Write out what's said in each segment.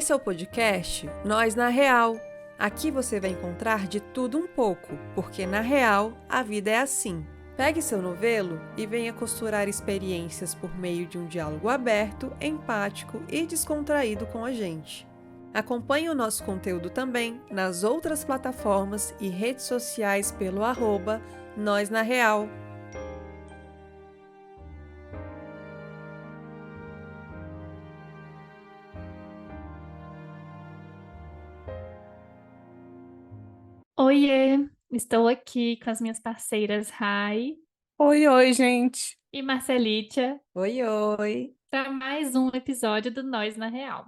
Esse é o podcast Nós na Real. Aqui você vai encontrar de tudo um pouco, porque na real a vida é assim. Pegue seu novelo e venha costurar experiências por meio de um diálogo aberto, empático e descontraído com a gente. Acompanhe o nosso conteúdo também nas outras plataformas e redes sociais pelo Nós na Real. Oiê, estou aqui com as minhas parceiras Rai Oi, oi, gente. e Marcelitia Oi, oi! para mais um episódio do Nós na Real.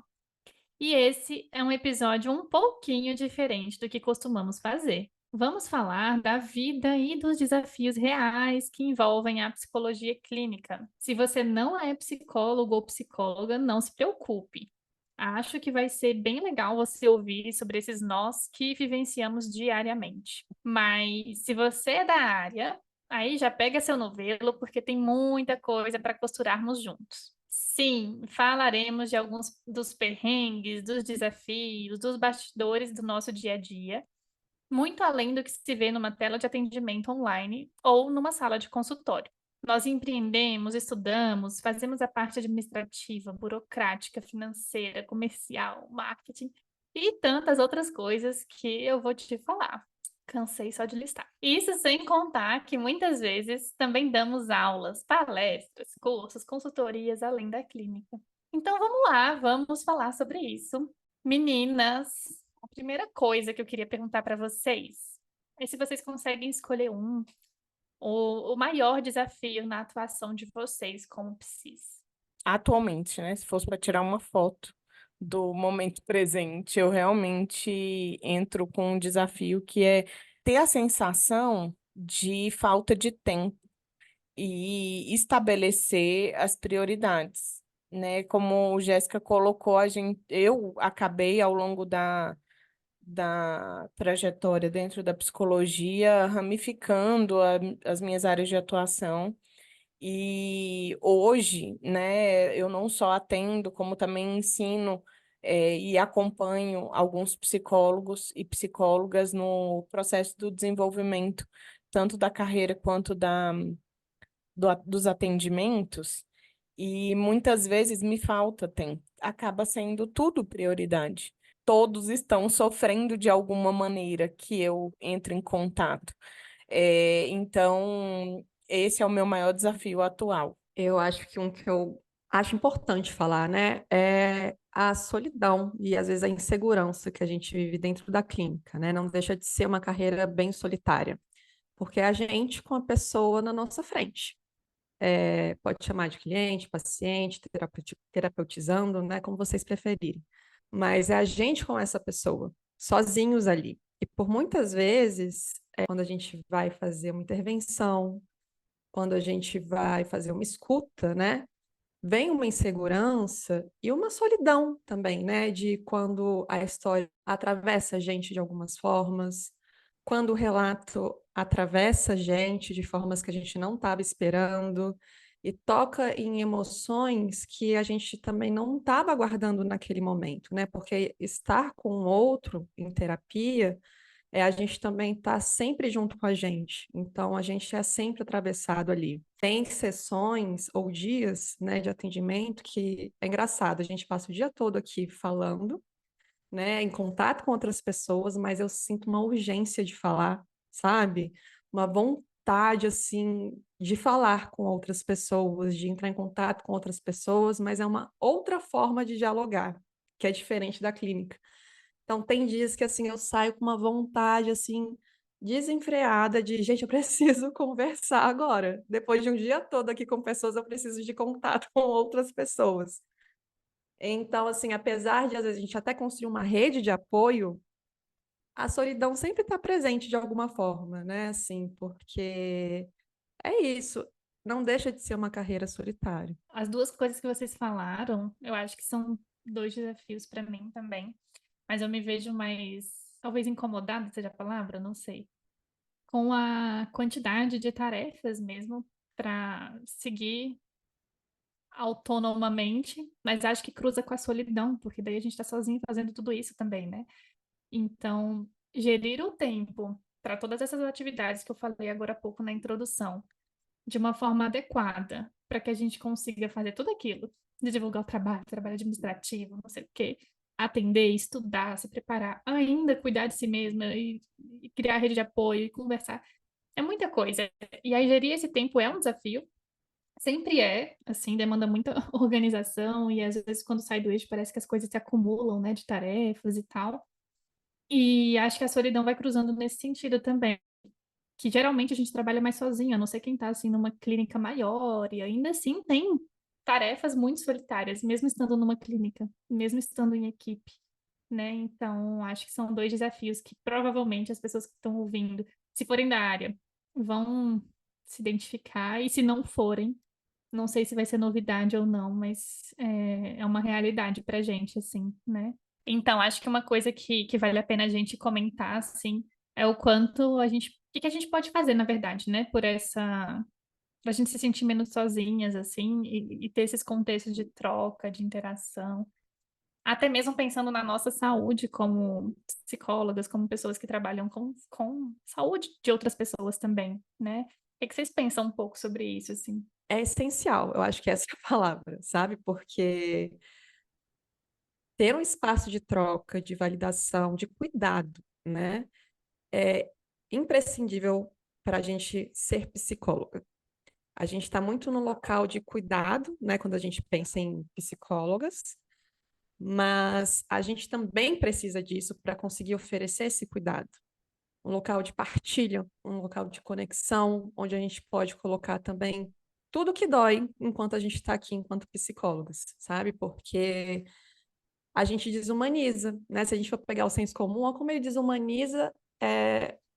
E esse é um episódio um pouquinho diferente do que costumamos fazer. Vamos falar da vida e dos desafios reais que envolvem a psicologia clínica. Se você não é psicólogo ou psicóloga, não se preocupe. Acho que vai ser bem legal você ouvir sobre esses nós que vivenciamos diariamente. Mas se você é da área, aí já pega seu novelo, porque tem muita coisa para costurarmos juntos. Sim, falaremos de alguns dos perrengues, dos desafios, dos bastidores do nosso dia a dia, muito além do que se vê numa tela de atendimento online ou numa sala de consultório. Nós empreendemos, estudamos, fazemos a parte administrativa, burocrática, financeira, comercial, marketing e tantas outras coisas que eu vou te falar. Cansei só de listar. Isso sem contar que muitas vezes também damos aulas, palestras, cursos, consultorias além da clínica. Então vamos lá, vamos falar sobre isso. Meninas, a primeira coisa que eu queria perguntar para vocês é se vocês conseguem escolher o maior desafio na atuação de vocês como psis. Atualmente, né? Se fosse para tirar uma foto do momento presente, eu realmente entro com um desafio que é ter a sensação de falta de tempo e estabelecer as prioridades, né? Como Jéssica colocou, eu acabei ao longo da trajetória dentro da psicologia, ramificando as minhas áreas de atuação. E hoje, né, eu não só atendo, como também ensino, e acompanho alguns psicólogos e psicólogas no processo do desenvolvimento, tanto da carreira quanto dos atendimentos. E muitas vezes me falta tempo. Acaba sendo tudo prioridade. Todos estão sofrendo de alguma maneira que eu entre em contato. Então, esse é o meu maior desafio atual. Eu acho que um que eu acho importante falar, né, é a solidão e às vezes a insegurança que a gente vive dentro da clínica, né? Não deixa de ser uma carreira bem solitária, porque é a gente com a pessoa na nossa frente. Pode chamar de cliente, paciente, terapeutizando, né, como vocês preferirem. Mas é a gente com essa pessoa, sozinhos ali. E por muitas vezes, quando a gente vai fazer uma intervenção, quando a gente vai fazer uma escuta, né? Vem uma insegurança e uma solidão também, né? De quando a história atravessa a gente de algumas formas, quando o relato atravessa a gente de formas que a gente não estava esperando e toca em emoções que a gente também não estava aguardando naquele momento, né? Porque estar com o outro em terapia a gente também está sempre junto com a gente, então a gente é sempre atravessado ali. Tem sessões ou dias, né, de atendimento que é engraçado, a gente passa o dia todo aqui falando, né, em contato com outras pessoas, mas eu sinto uma urgência de falar, sabe? Uma vontade, assim, de falar com outras pessoas, de entrar em contato com outras pessoas, mas é uma outra forma de dialogar, que é diferente da clínica. Então, tem dias que, assim, eu saio com uma vontade, assim, desenfreada de, gente, eu preciso conversar agora. Depois de um dia todo aqui com pessoas, eu preciso de contato com outras pessoas. Então, assim, apesar de, às vezes, a gente até construir uma rede de apoio, a solidão sempre está presente de alguma forma, né? Assim, porque é isso. Não deixa de ser uma carreira solitária. As duas coisas que vocês falaram, eu acho que são dois desafios para mim também, mas eu me vejo mais, talvez incomodada seja a palavra, não sei, com a quantidade de tarefas mesmo para seguir autonomamente, mas acho que cruza com a solidão, porque daí a gente está sozinho fazendo tudo isso também, né? Então, gerir o tempo para todas essas atividades que eu falei agora há pouco na introdução, de uma forma adequada, para que a gente consiga fazer tudo aquilo, de divulgar o trabalho, trabalho administrativo, não sei o quê, atender, estudar, se preparar, ainda cuidar de si mesma e criar rede de apoio e conversar. É muita coisa. E aí, gerir esse tempo é um desafio. Sempre é, assim, demanda muita organização e às vezes quando sai do eixo parece que as coisas se acumulam, né, de tarefas e tal. E acho que a solidão vai cruzando nesse sentido também, que geralmente a gente trabalha mais sozinho, a não ser quem tá assim numa clínica maior e ainda assim tem tarefas muito solitárias, mesmo estando numa clínica, mesmo estando em equipe, né? Então, acho que são dois desafios que provavelmente as pessoas que estão ouvindo, se forem da área, vão se identificar e se não forem, não sei se vai ser novidade ou não, mas é uma realidade pra gente, assim, né? Então, acho que uma coisa que vale a pena a gente comentar, assim, é o quanto a gente. O que a gente pode fazer, na verdade, né? Por essa. Pra gente se sentir menos sozinhas, assim, e ter esses contextos de troca, de interação. Até mesmo pensando na nossa saúde como psicólogas, como pessoas que trabalham com saúde de outras pessoas também, né? O que vocês pensam um pouco sobre isso, assim? É essencial, eu acho que essa é a palavra, sabe? Porque ter um espaço de troca, de validação, de cuidado, né? É imprescindível para a gente ser psicóloga. A gente está muito no local de cuidado, né? Quando a gente pensa em psicólogas, mas a gente também precisa disso para conseguir oferecer esse cuidado. Um local de partilha, um local de conexão, onde a gente pode colocar também tudo que dói enquanto a gente está aqui enquanto psicólogas, sabe? Porque a gente desumaniza, né? Se a gente for pegar o senso comum, olha como ele desumaniza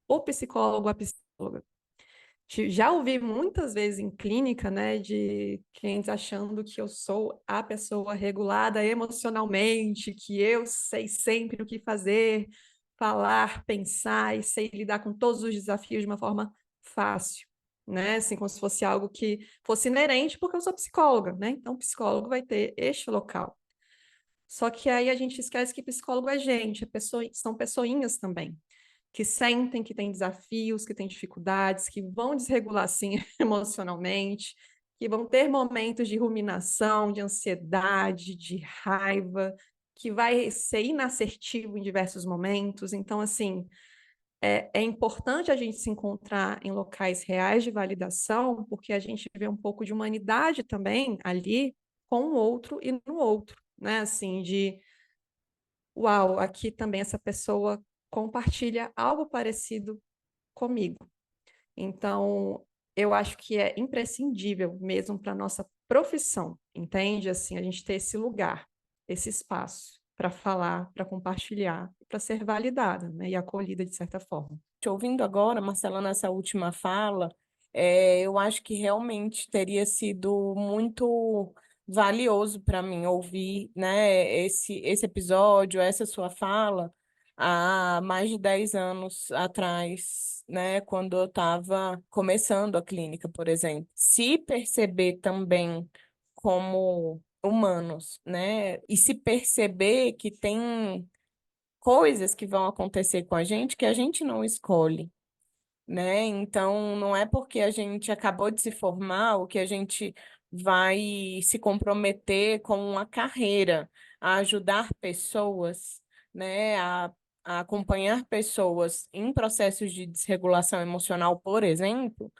o psicólogo, a psicóloga. Já ouvi muitas vezes em clínica, né, de clientes achando que eu sou a pessoa regulada emocionalmente, que eu sei sempre o que fazer, falar, pensar e sei lidar com todos os desafios de uma forma fácil, né? Assim, como se fosse algo que fosse inerente, porque eu sou psicóloga, né? Então, o psicólogo vai ter este local. Só que aí a gente esquece que psicólogo é gente, são pessoinhas também que sentem que têm desafios, que têm dificuldades, que vão desregular, sim, emocionalmente, que vão ter momentos de ruminação, de ansiedade, de raiva, que vai ser inassertivo em diversos momentos. Então, assim, é importante a gente se encontrar em locais reais de validação, porque a gente vê um pouco de humanidade também ali com o outro e no outro, né? Assim, de uau, aqui também essa pessoa compartilha algo parecido comigo. Então, eu acho que é imprescindível mesmo para a nossa profissão, entende? Assim, a gente ter esse lugar, esse espaço para falar, para compartilhar, para ser validada, né? E acolhida de certa forma. Te ouvindo agora, Marcela, nessa última fala, eu acho que realmente teria sido muito valioso para mim ouvir, né, esse episódio, essa sua fala, há mais de 10 anos atrás, né, quando eu estava começando a clínica, por exemplo. Se perceber também como humanos, né, e se perceber que tem coisas que vão acontecer com a gente que a gente não escolhe, né? Então, não é porque a gente acabou de se formar ou que a gente vai se comprometer com uma carreira, a ajudar pessoas, né? A acompanhar pessoas em processos de desregulação emocional, por exemplo,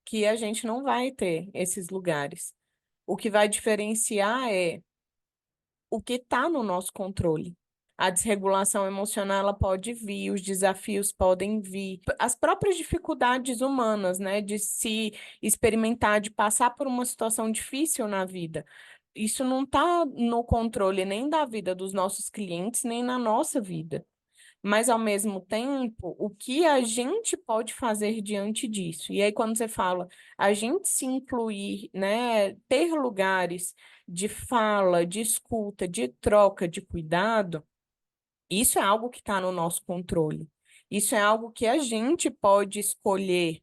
que a gente não vai ter esses lugares. O que vai diferenciar é o que está no nosso controle. A desregulação emocional ela pode vir, os desafios podem vir, as próprias dificuldades humanas, né, de se experimentar, de passar por uma situação difícil na vida. Isso não está no controle nem da vida dos nossos clientes, nem na nossa vida. Mas, ao mesmo tempo, o que a gente pode fazer diante disso? E aí, quando você fala a gente se incluir, né, ter lugares de fala, de escuta, de troca, de cuidado, isso é algo que está no nosso controle. Isso é algo que a gente pode escolher,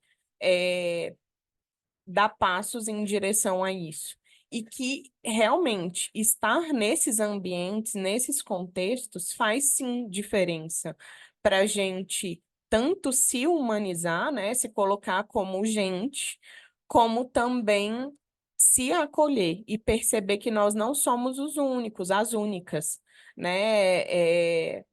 dar passos em direção a isso. e que realmente estar nesses ambientes, nesses contextos, faz sim diferença para a gente tanto se humanizar, né, se colocar como gente, como também se acolher e perceber que nós não somos os únicos, as únicas, né?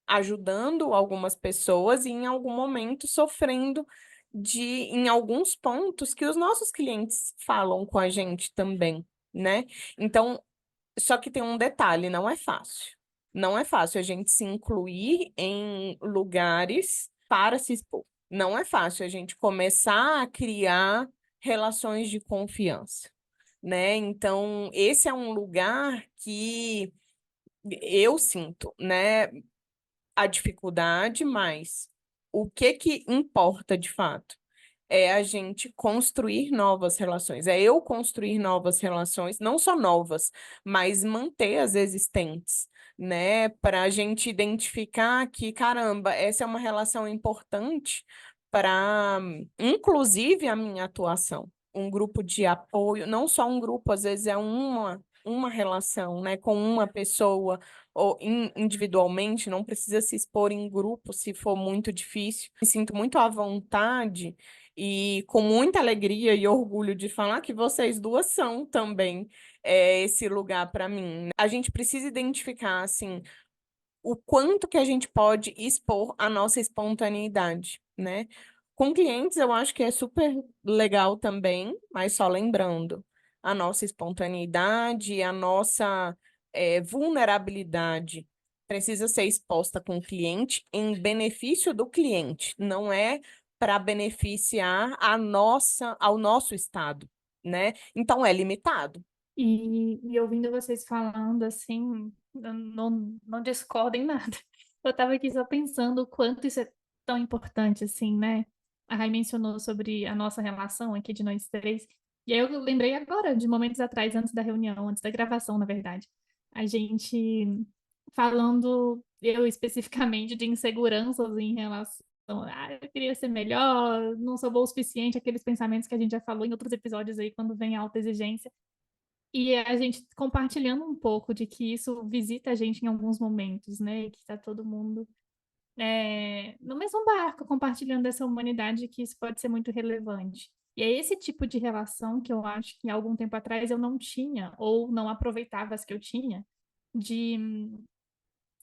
Ajudando algumas pessoas e em algum momento sofrendo em alguns pontos que os nossos clientes falam com a gente também, né? Então, só que tem um detalhe, não é fácil. Não é fácil a gente se incluir em lugares para se expor. Não é fácil a gente começar a criar relações de confiança, né? Então, esse é um lugar que eu sinto, né? A dificuldade, mas o que importa de fato é a gente construir novas relações, é eu construir novas relações, não só novas, mas manter as existentes, né? Para a gente identificar que, caramba, essa é uma relação importante para, inclusive, a minha atuação. Um grupo de apoio, não só um grupo, às vezes é uma relação, né, com uma pessoa ou individualmente, não precisa se expor em grupo se for muito difícil. Me sinto muito à vontade e com muita alegria e orgulho de falar que vocês duas são também esse lugar para mim. A gente precisa identificar, assim, o quanto que a gente pode expor a nossa espontaneidade, né? Com clientes, eu acho que é super legal também, mas só lembrando, a nossa espontaneidade, a nossa vulnerabilidade precisa ser exposta com o cliente em benefício do cliente, não é para beneficiar ao nosso estado, né? Então é limitado. E ouvindo vocês falando assim, eu não discordo em nada. Eu tava aqui só pensando o quanto isso é tão importante, assim, né? A Rai mencionou sobre a nossa relação aqui de nós três. E aí eu lembrei agora, de momentos atrás, antes da reunião, antes da gravação, na verdade. A gente falando, eu especificamente, de inseguranças em relação. Eu queria ser melhor, não sou boa o suficiente, aqueles pensamentos que a gente já falou em outros episódios aí, quando vem alta exigência. E a gente compartilhando um pouco de que isso visita a gente em alguns momentos, né? Que está todo mundo no mesmo barco, compartilhando essa humanidade, que isso pode ser muito relevante. E é esse tipo de relação que eu acho que há algum tempo atrás eu não tinha, ou não aproveitava as que eu tinha, de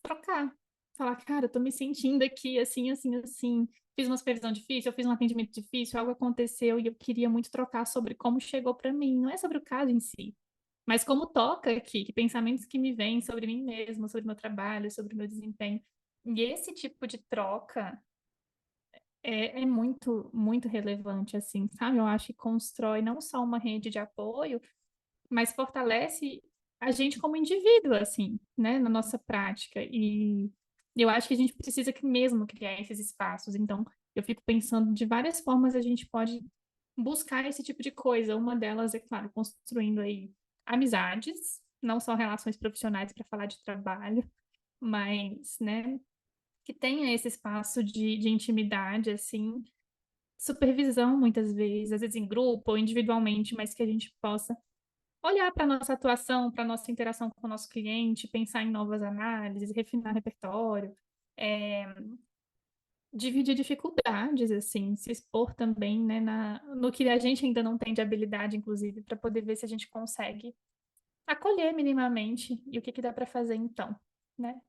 trocar. Falar, cara, eu tô me sentindo aqui assim, assim, assim. Fiz uma supervisão difícil, eu fiz um atendimento difícil, algo aconteceu e eu queria muito trocar sobre como chegou para mim. Não é sobre o caso em si, mas como toca aqui, que pensamentos que me vêm sobre mim mesma, sobre meu trabalho, sobre meu desempenho. E esse tipo de troca é muito, muito relevante, assim, sabe? Eu acho que constrói não só uma rede de apoio, mas fortalece a gente como indivíduo, assim, né? Na nossa prática. E eu acho que a gente precisa mesmo criar esses espaços. Então, eu fico pensando de várias formas a gente pode buscar esse tipo de coisa. Uma delas é, claro, construindo aí amizades, não só relações profissionais para falar de trabalho, mas, né, que tenha esse espaço de intimidade, assim, supervisão muitas vezes, às vezes em grupo ou individualmente, mas que a gente possa olhar para a nossa atuação, para a nossa interação com o nosso cliente, pensar em novas análises, refinar repertório, é, dividir dificuldades, assim, se expor também, né, no que a gente ainda não tem de habilidade, inclusive, para poder ver se a gente consegue acolher minimamente e o que dá para fazer então, né?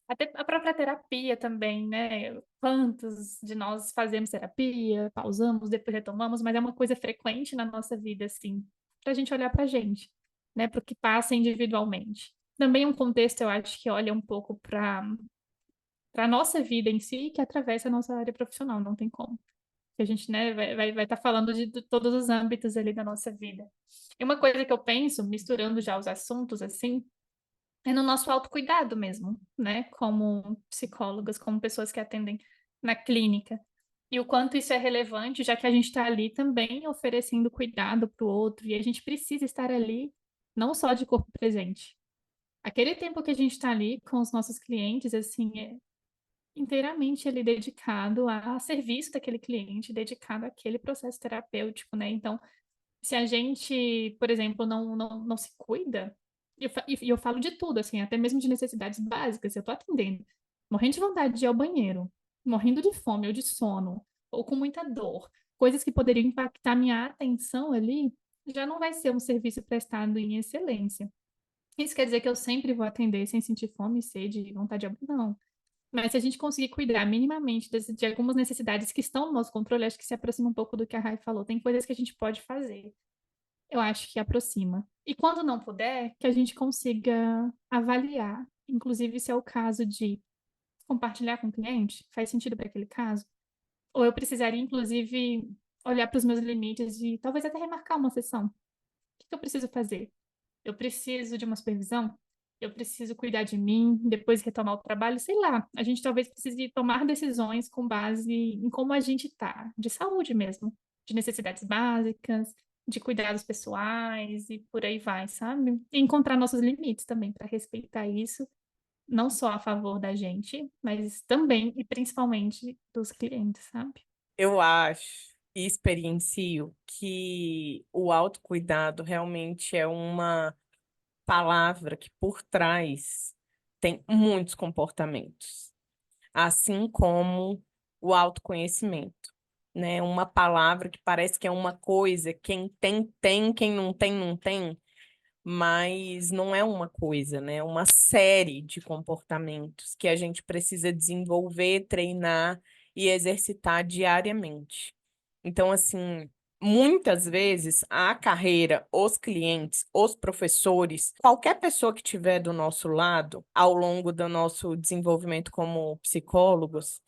Até a própria terapia também, né? Quantos de nós fazemos terapia, pausamos, depois retomamos, mas é uma coisa frequente na nossa vida, assim, para a gente olhar para a gente, né? Para o que passa individualmente. Também um contexto, eu acho que olha um pouco para a nossa vida em si, que atravessa a nossa área profissional, não tem como. Que a gente, né, vai estar falando de todos os âmbitos ali da nossa vida. E uma coisa que eu penso, misturando já os assuntos, assim, é no nosso autocuidado mesmo, né? Como psicólogas, como pessoas que atendem na clínica. E o quanto isso é relevante, já que a gente está ali também oferecendo cuidado para o outro, e a gente precisa estar ali, não só de corpo presente. Aquele tempo que a gente está ali com os nossos clientes, assim, é inteiramente ali dedicado a serviço daquele cliente, dedicado àquele processo terapêutico, né? Então, Se a gente, por exemplo, não se cuida, e eu falo de tudo, assim, até mesmo de necessidades básicas, eu tô atendendo, morrendo de vontade de ir ao banheiro, morrendo de fome ou de sono, ou com muita dor, coisas que poderiam impactar minha atenção ali, já não vai ser um serviço prestado em excelência. Isso quer dizer que eu sempre vou atender sem sentir fome, sede, vontade de... Não. Mas se a gente conseguir cuidar minimamente de algumas necessidades que estão no nosso controle, acho que se aproxima um pouco do que a Rai falou. Tem coisas que a gente pode fazer. Eu acho que aproxima. E quando não puder, que a gente consiga avaliar. Inclusive, se é o caso de compartilhar com o cliente, faz sentido para aquele caso. Ou eu precisaria, inclusive, olhar para os meus limites e talvez até remarcar uma sessão. O que que eu preciso fazer? Eu preciso de uma supervisão? Eu preciso cuidar de mim, depois retomar o trabalho, sei lá. A gente talvez precise tomar decisões com base em como a gente tá, de saúde mesmo, de necessidades básicas, de cuidados pessoais e por aí vai, sabe? E encontrar nossos limites também para respeitar isso, não só a favor da gente, mas também e principalmente dos clientes, sabe? Eu acho e experiencio que o autocuidado realmente é uma palavra que por trás tem muitos comportamentos, assim como o autoconhecimento, né? Uma palavra que parece que é uma coisa, quem tem, tem, quem não tem, não tem, mas não é uma coisa, né? É uma série de comportamentos que a gente precisa desenvolver, treinar e exercitar diariamente. Então, assim, muitas vezes a carreira, os clientes, os professores, qualquer pessoa que estiver do nosso lado ao longo do nosso desenvolvimento como psicólogos,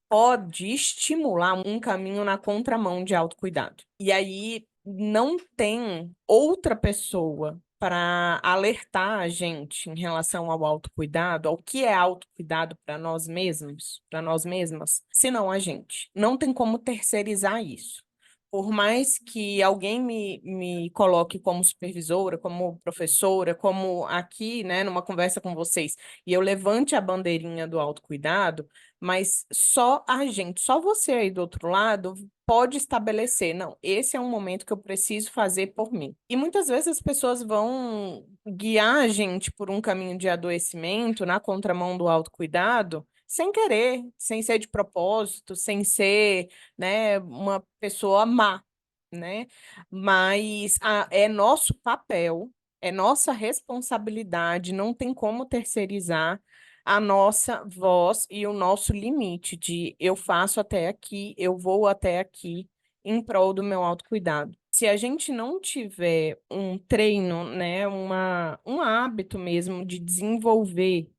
pode estimular um caminho na contramão de autocuidado. E aí não tem outra pessoa para alertar a gente em relação ao autocuidado, ao que é autocuidado para nós mesmos, para nós mesmas, senão a gente. Não tem como terceirizar isso. Por mais que alguém me coloque como supervisora, como professora, como aqui, né, numa conversa com vocês, e eu levante a bandeirinha do autocuidado, mas só a gente, só você aí do outro lado pode estabelecer, não, esse é um momento que eu preciso fazer por mim. E muitas vezes as pessoas vão guiar a gente por um caminho de adoecimento na contramão do autocuidado, sem querer, sem ser de propósito, sem ser, né, uma pessoa má, né? Mas é nosso papel, é nossa responsabilidade, não tem como terceirizar a nossa voz e o nosso limite de eu faço até aqui, eu vou até aqui em prol do meu autocuidado. Se a gente não tiver um treino, né, um hábito mesmo de desenvolver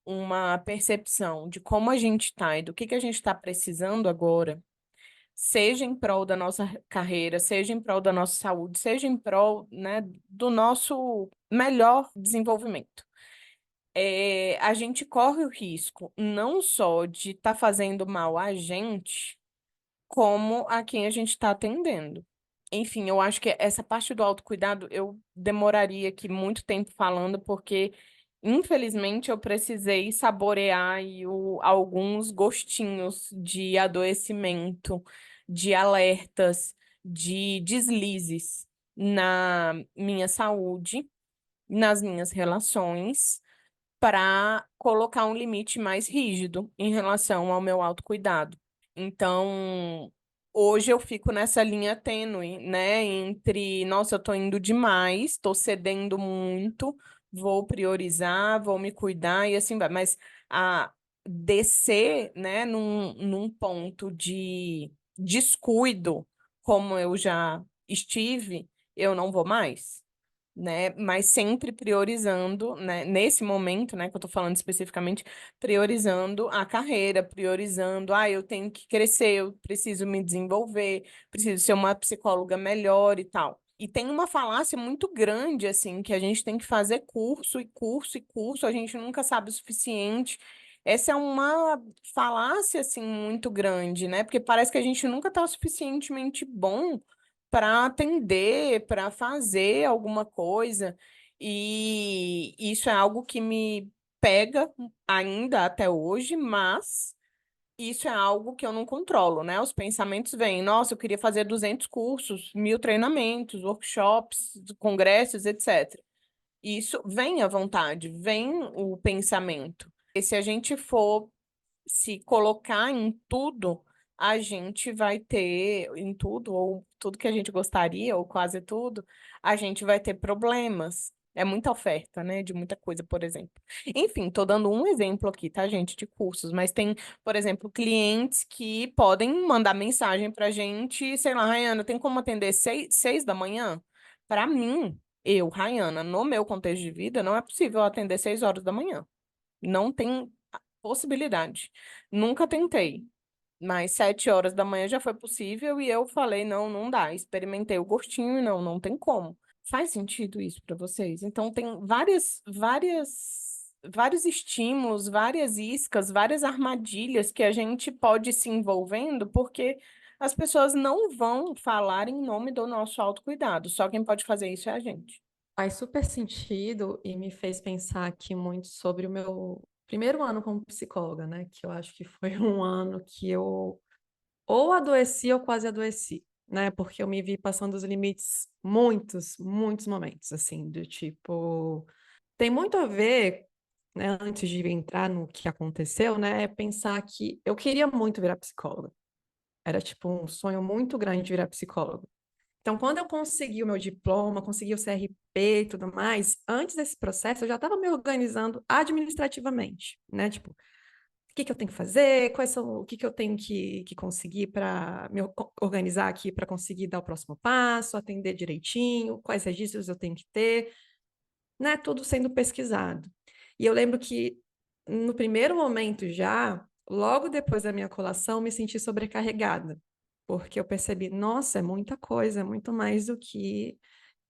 uma percepção de como a gente está e do que a gente está precisando agora, seja em prol da nossa carreira, seja em prol da nossa saúde, seja em prol, né, do nosso melhor desenvolvimento, a gente corre o risco não só de estar fazendo mal a gente, como a quem a gente está atendendo. Enfim, eu acho que essa parte do autocuidado eu demoraria aqui muito tempo falando, porque infelizmente eu precisei saborear aí alguns gostinhos de adoecimento, de alertas, de deslizes na minha saúde, nas minhas relações para colocar um limite mais rígido em relação ao meu autocuidado. Então, hoje eu fico nessa linha tênue, né, entre, nossa, eu tô indo demais, tô cedendo muito, vou priorizar, vou me cuidar e assim vai. Mas a descer, né, num ponto de descuido, como eu já estive, eu não vou mais, né? Mas sempre priorizando, né? Nesse momento, né, que eu tô falando especificamente, priorizando a carreira, priorizando, eu tenho que crescer, eu preciso me desenvolver, preciso ser uma psicóloga melhor e tal. E tem uma falácia muito grande, assim, que a gente tem que fazer curso e curso e curso, a gente nunca sabe o suficiente. Essa é uma falácia, assim, muito grande, né? Porque parece que a gente nunca está o suficientemente bom para atender, para fazer alguma coisa. E isso é algo que me pega ainda até hoje, mas isso é algo que eu não controlo, né? Os pensamentos vêm, nossa, eu queria fazer 200 cursos, 1000 treinamentos, workshops, congressos, etc. Isso vem à vontade, vem o pensamento. E se a gente for se colocar em tudo, a gente vai ter, em tudo, ou tudo que a gente gostaria, ou quase tudo, a gente vai ter problemas. É muita oferta, né? De muita coisa, por exemplo. Enfim, tô dando um exemplo aqui, tá, gente, de cursos, mas tem, por exemplo, clientes que podem mandar mensagem pra gente, sei lá, Rayana, tem como atender 6 da manhã? Pra mim, eu, Rayana, no meu contexto de vida, não é possível atender 6 horas da manhã. Não tem possibilidade. Nunca tentei, mas 7 horas da manhã já foi possível e eu falei, não, não dá. Experimentei o gostinho e não, não tem como. Faz sentido isso para vocês? Então tem vários estímulos, várias iscas, várias armadilhas que a gente pode se envolvendo porque as pessoas não vão falar em nome do nosso autocuidado. Só quem pode fazer isso é a gente. Faz super sentido e me fez pensar aqui muito sobre o meu primeiro ano como psicóloga, né? Que eu acho que foi um ano que eu ou adoeci ou quase adoeci, né? Porque eu me vi passando os limites muitos momentos, assim, do tipo. Tem muito a ver, né, antes de entrar no que aconteceu, né? É pensar que eu queria muito virar psicóloga. Era tipo um sonho muito grande virar psicóloga. Então, quando eu consegui o meu diploma, consegui o CRP e tudo mais, antes desse processo, eu já estava me organizando administrativamente, né? Tipo, o que que eu tenho que fazer, quais são, o que que eu tenho que conseguir para me organizar aqui para conseguir dar o próximo passo, atender direitinho, quais registros eu tenho que ter, né? Tudo sendo pesquisado. E eu lembro que no primeiro momento já, logo depois da minha colação, me senti sobrecarregada, porque eu percebi, nossa, é muita coisa, é muito mais do que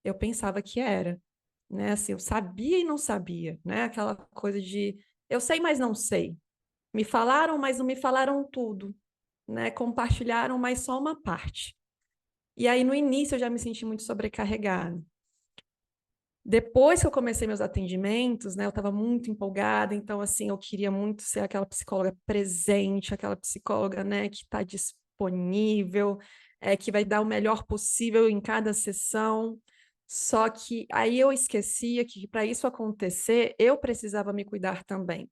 eu pensava que era, né? Assim, eu sabia e não sabia, né? Aquela coisa de eu sei, mas não sei. Me falaram, mas não me falaram tudo, né? Compartilharam, mas só uma parte. E aí, no início, eu já me senti muito sobrecarregada. Depois que eu comecei meus atendimentos, né, eu estava muito empolgada, então, assim, eu queria muito ser aquela psicóloga presente, aquela psicóloga, né, que está disponível, que vai dar o melhor possível em cada sessão. Só que aí eu esquecia que para isso acontecer, eu precisava me cuidar também.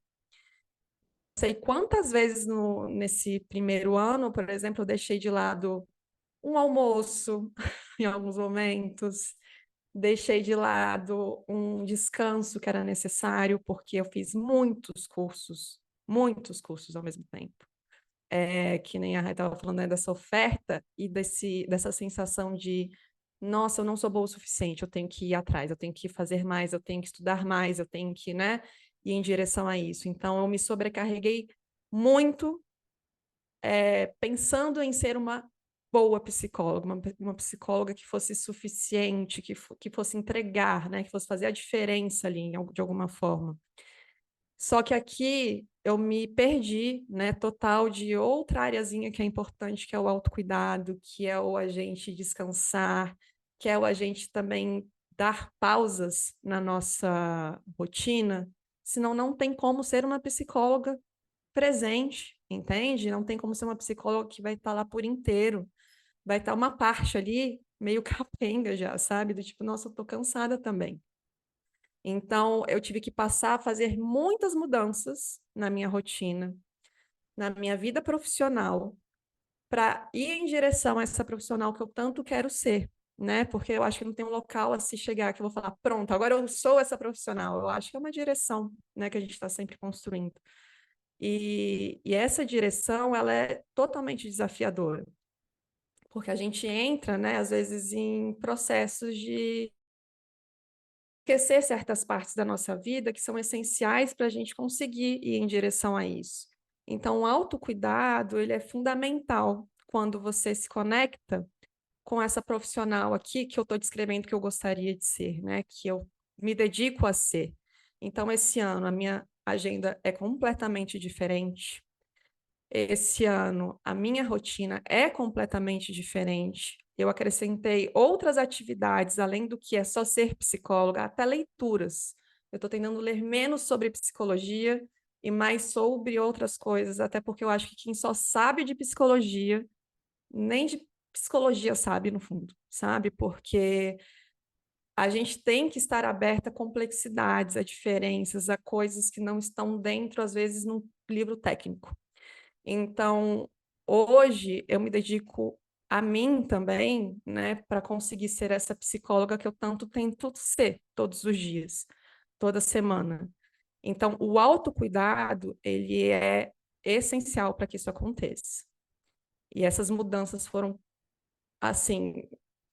Não sei quantas vezes nesse primeiro ano, por exemplo, eu deixei de lado um almoço em alguns momentos, deixei de lado um descanso que era necessário, porque eu fiz muitos cursos ao mesmo tempo. Que nem a Rai estava falando, né, dessa oferta e dessa sensação de, nossa, eu não sou boa o suficiente, eu tenho que ir atrás, eu tenho que fazer mais, eu tenho que estudar mais, eu tenho que, né, ir em direção a isso. Então, eu me sobrecarreguei muito, pensando em ser uma boa psicóloga, uma psicóloga que fosse suficiente, que fosse entregar, né, que fosse fazer a diferença ali de alguma forma. Só que aqui eu me perdi, né, total de outra areazinha que é importante, que é o autocuidado, que é o a gente descansar, que é o a gente também dar pausas na nossa rotina, senão não tem como ser uma psicóloga presente, entende? Não tem como ser uma psicóloga que vai estar lá por inteiro, vai estar uma parte ali meio capenga já, sabe? Do tipo, nossa, eu tô cansada também. Então, eu tive que passar a fazer muitas mudanças na minha rotina, na minha vida profissional, para ir em direção a essa profissional que eu tanto quero ser, né? Porque eu acho que não tem um local a se chegar que eu vou falar, pronto, agora eu sou essa profissional. Eu acho que é uma direção, né, que a gente está sempre construindo. E essa direção, ela é totalmente desafiadora, porque a gente entra, né, às vezes em processos de esquecer certas partes da nossa vida que são essenciais para a gente conseguir ir em direção a isso. Então, o autocuidado, ele é fundamental quando você se conecta com essa profissional aqui que eu estou descrevendo que eu gostaria de ser, né? Que eu me dedico a ser. Então, esse ano, a minha agenda é completamente diferente. Esse ano, a minha rotina é completamente diferente. Eu acrescentei outras atividades, além do que é só ser psicóloga, até leituras. Eu estou tentando ler menos sobre psicologia e mais sobre outras coisas, até porque eu acho que quem só sabe de psicologia, nem de psicologia sabe, no fundo, sabe? Porque a gente tem que estar aberta a complexidades, a diferenças, a coisas que não estão dentro, às vezes, num livro técnico. Então, hoje eu me dedico a mim também, né, para conseguir ser essa psicóloga que eu tanto tento ser todos os dias, toda semana. Então, o autocuidado, ele é essencial para que isso aconteça. E essas mudanças foram, assim,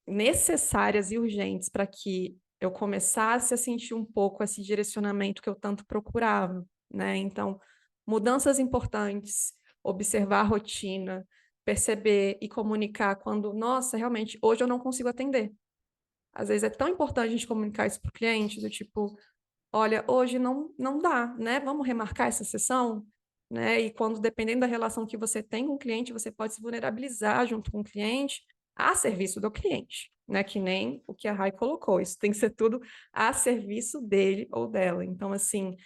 necessárias e urgentes para que eu começasse a sentir um pouco esse direcionamento que eu tanto procurava, né? Então, mudanças importantes, observar a rotina, perceber e comunicar quando, nossa, realmente, hoje eu não consigo atender. Às vezes é tão importante a gente comunicar isso para o cliente, do tipo, olha, hoje não dá, né? Vamos remarcar essa sessão, né? E quando, dependendo da relação que você tem com o cliente, você pode se vulnerabilizar junto com o cliente a serviço do cliente, né? Que nem o que a Rai colocou. Isso tem que ser tudo a serviço dele ou dela. Então, assim,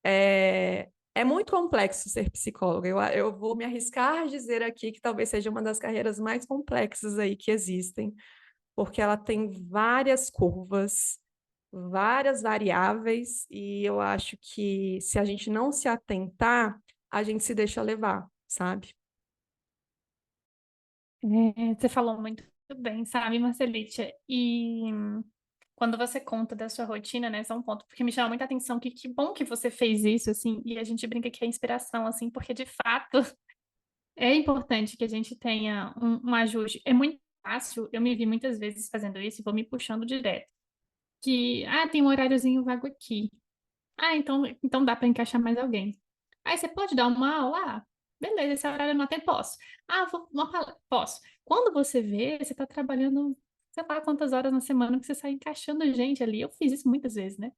é muito complexo ser psicóloga. Eu vou me arriscar a dizer aqui que talvez seja uma das carreiras mais complexas aí que existem, porque ela tem várias curvas, várias variáveis, e eu acho que se a gente não se atentar, a gente se deixa levar, sabe? Você falou muito bem, sabe, Marcelite? E quando você conta da sua rotina, né, esse é um ponto, porque me chama muita atenção que bom que você fez isso, assim, e a gente brinca que é inspiração, assim, porque de fato é importante que a gente tenha um ajuste. É muito fácil, eu me vi muitas vezes fazendo isso e vou me puxando direto. Que, tem um horáriozinho vago aqui. Então dá para encaixar mais alguém. Aí você pode dar uma aula? Beleza, esse horário eu não até posso. Vou uma palestra. Posso. Quando você vê, você está trabalhando, sei lá quantas horas na semana que você sai encaixando gente ali. Eu fiz isso muitas vezes, né?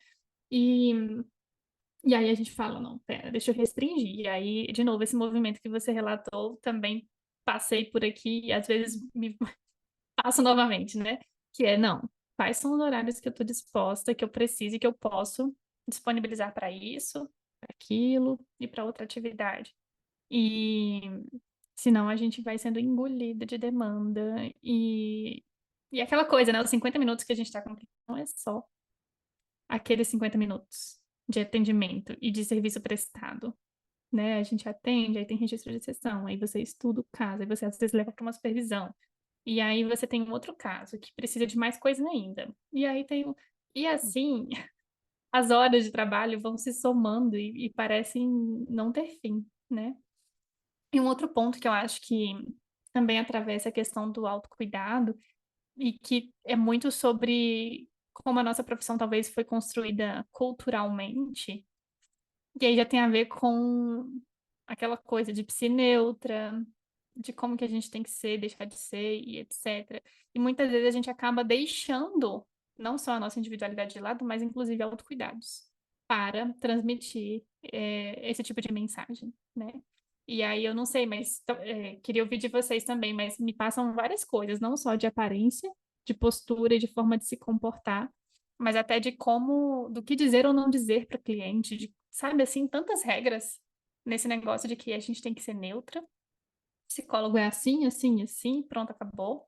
E, e aí a gente fala, não, pera, deixa eu restringir. E aí, de novo, esse movimento que você relatou, também passei por aqui e às vezes me passo novamente, né? Que é, não, quais são os horários que eu estou disposta, que eu preciso e que eu posso disponibilizar para isso, para aquilo e para outra atividade. E senão a gente vai sendo engolida de demanda e aquela coisa, né? Os 50 minutos que a gente está com não é só aqueles 50 minutos de atendimento e de serviço prestado. Né? A gente atende, aí tem registro de sessão, aí você estuda o caso, aí você às vezes leva para uma supervisão. E aí você tem um outro caso que precisa de mais coisa ainda. E aí tem e assim, as horas de trabalho vão se somando e parecem não ter fim, né? E um outro ponto que eu acho que também atravessa a questão do autocuidado e que é muito sobre como a nossa profissão talvez foi construída culturalmente, e aí já tem a ver com aquela coisa de psi neutra, de como que a gente tem que ser, deixar de ser e etc. E muitas vezes a gente acaba deixando não só a nossa individualidade de lado, mas inclusive autocuidados para transmitir esse tipo de mensagem, né? E aí eu não sei, mas queria ouvir de vocês também, mas me passam várias coisas, não só de aparência, de postura e de forma de se comportar, mas até de como, do que dizer ou não dizer para o cliente, de, sabe, assim, tantas regras nesse negócio de que a gente tem que ser neutra. Psicólogo é assim, assim, assim, pronto, acabou.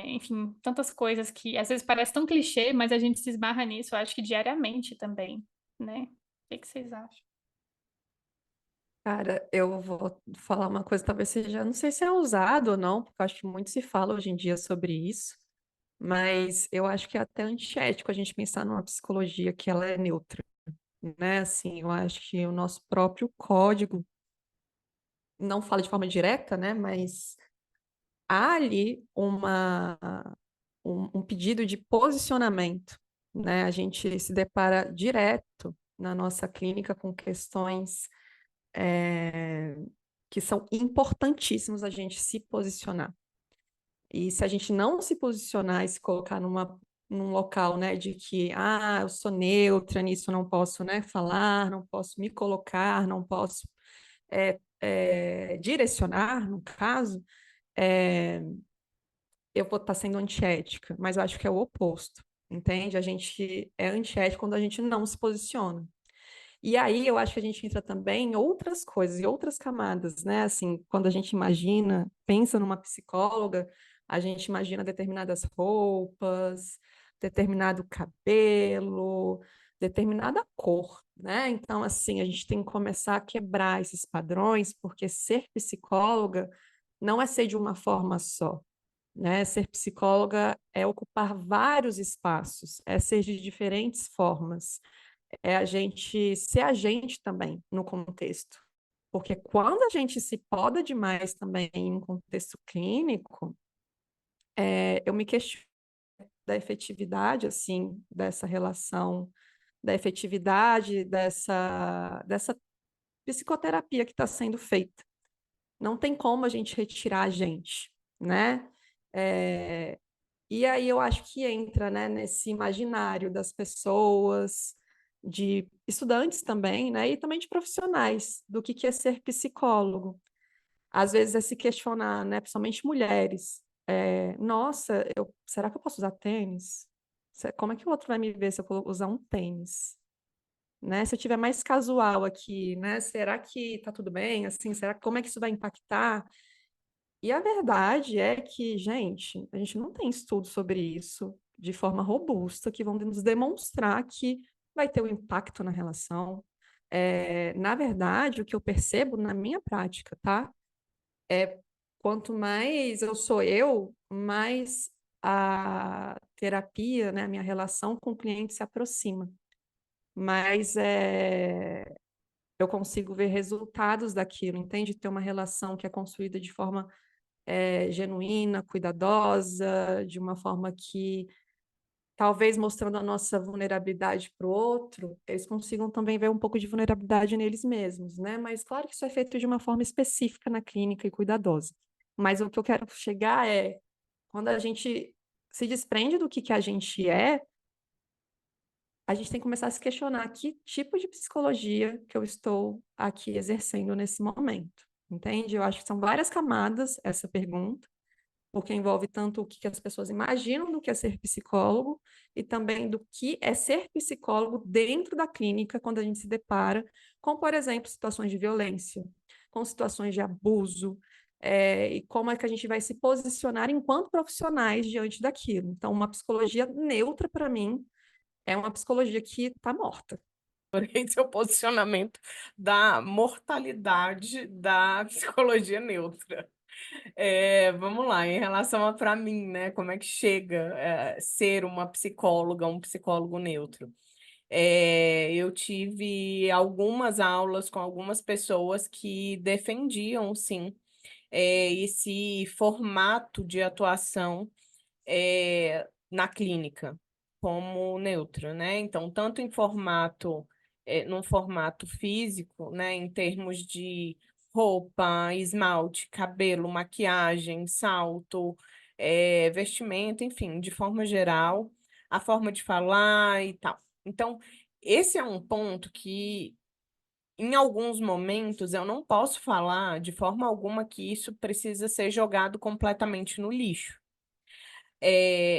Enfim, tantas coisas que às vezes parece tão clichê, mas a gente se esbarra nisso, eu acho que diariamente também, né? O que vocês acham? Cara, eu vou falar uma coisa, talvez seja, não sei se é ousado ou não, porque eu acho que muito se fala hoje em dia sobre isso, mas eu acho que é até antiético a gente pensar numa psicologia que ela é neutra, né? Assim, eu acho que o nosso próprio código não fala de forma direta, né? Mas há ali um pedido de posicionamento, né? A gente se depara direto na nossa clínica com questões é, que são importantíssimos a gente se posicionar. E se a gente não se posicionar e se colocar num local, né, de que, eu sou neutra nisso, não posso, né, falar, não posso me colocar, não posso direcionar, no caso, é, eu vou estar sendo antiética, mas eu acho que é o oposto, entende? A gente é antiético quando a gente não se posiciona. E aí eu acho que a gente entra também em outras coisas, em outras camadas, né? Assim, quando a gente imagina, pensa numa psicóloga, a gente imagina determinadas roupas, determinado cabelo, determinada cor, né? Então, assim, a gente tem que começar a quebrar esses padrões, porque ser psicóloga não é ser de uma forma só, né? Ser psicóloga é ocupar vários espaços, é ser de diferentes formas, é a gente ser a gente também no contexto. Porque quando a gente se poda demais também em um contexto clínico, eu me questiono da efetividade, assim, dessa relação, da efetividade dessa psicoterapia que está sendo feita. Não tem como a gente retirar a gente, né? É, e aí eu acho que entra, né, nesse imaginário das pessoas, de estudantes também, né, e também de profissionais, do que é ser psicólogo. Às vezes é se questionar, né, principalmente mulheres, nossa, será que eu posso usar tênis? Como é que o outro vai me ver se eu usar um tênis? Né? Se eu tiver mais casual aqui, né, será que tá tudo bem? Assim, como é que isso vai impactar? E a verdade é que, gente, a gente não tem estudo sobre isso de forma robusta que vão nos demonstrar que vai ter um impacto na relação. Na verdade, o que eu percebo na minha prática, tá? Quanto mais eu sou eu, mais a terapia, né, a minha relação com o cliente se aproxima. Mas eu consigo ver resultados daquilo, entende? Ter uma relação que é construída de forma genuína, cuidadosa, de uma forma que, talvez mostrando a nossa vulnerabilidade para o outro, eles consigam também ver um pouco de vulnerabilidade neles mesmos, né? Mas claro que isso é feito de uma forma específica na clínica e cuidadosa. Mas o que eu quero chegar é, quando a gente se desprende do que a gente é, a gente tem que começar a se questionar que tipo de psicologia que eu estou aqui exercendo nesse momento, entende? Eu acho que são várias camadas essa pergunta, porque envolve tanto o que as pessoas imaginam do que é ser psicólogo e também do que é ser psicólogo dentro da clínica quando a gente se depara com, por exemplo, situações de violência, com situações de abuso, e como é que a gente vai se posicionar enquanto profissionais diante daquilo. Então, uma psicologia neutra, para mim, é uma psicologia que está morta. Adorei seu posicionamento da mortalidade da psicologia neutra. Vamos lá, em relação a para mim, né? Como é que chega ser uma psicóloga, um psicólogo neutro? Eu tive algumas aulas com algumas pessoas que defendiam, sim, esse formato de atuação na clínica como neutro, né? Então, tanto em formato, num formato físico, né? Em termos de roupa, esmalte, cabelo, maquiagem, salto, vestimenta, enfim, de forma geral, a forma de falar e tal. Então, esse é um ponto que, em alguns momentos, eu não posso falar de forma alguma que isso precisa ser jogado completamente no lixo.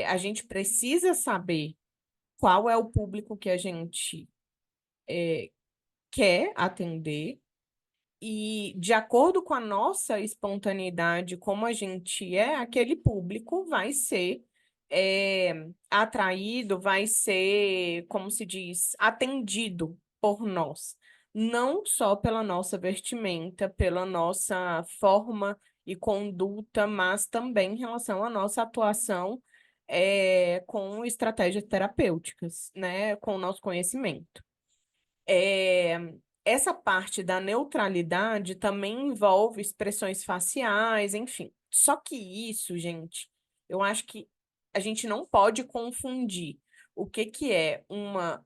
A gente precisa saber qual é o público que a gente quer atender e, de acordo com a nossa espontaneidade, como a gente é, aquele público vai ser atraído, vai ser, como se diz, atendido por nós. Não só pela nossa vestimenta, pela nossa forma e conduta, mas também em relação à nossa atuação com estratégias terapêuticas, né, com o nosso conhecimento. É, Essa parte da neutralidade também envolve expressões faciais, enfim. Só que isso, gente, eu acho que a gente não pode confundir o que é uma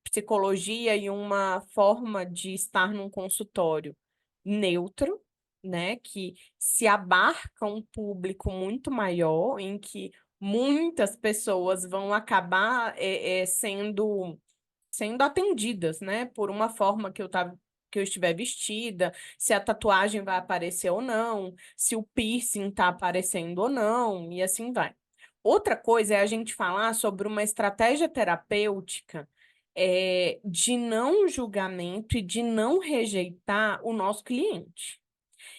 psicologia e uma forma de estar num consultório neutro, né, que se abarca um público muito maior, em que muitas pessoas vão acabar sendo atendidas, né, por uma forma que eu estiver vestida, se a tatuagem vai aparecer ou não, se o piercing está aparecendo ou não, e assim vai. Outra coisa é a gente falar sobre uma estratégia terapêutica de não julgamento e de não rejeitar o nosso cliente.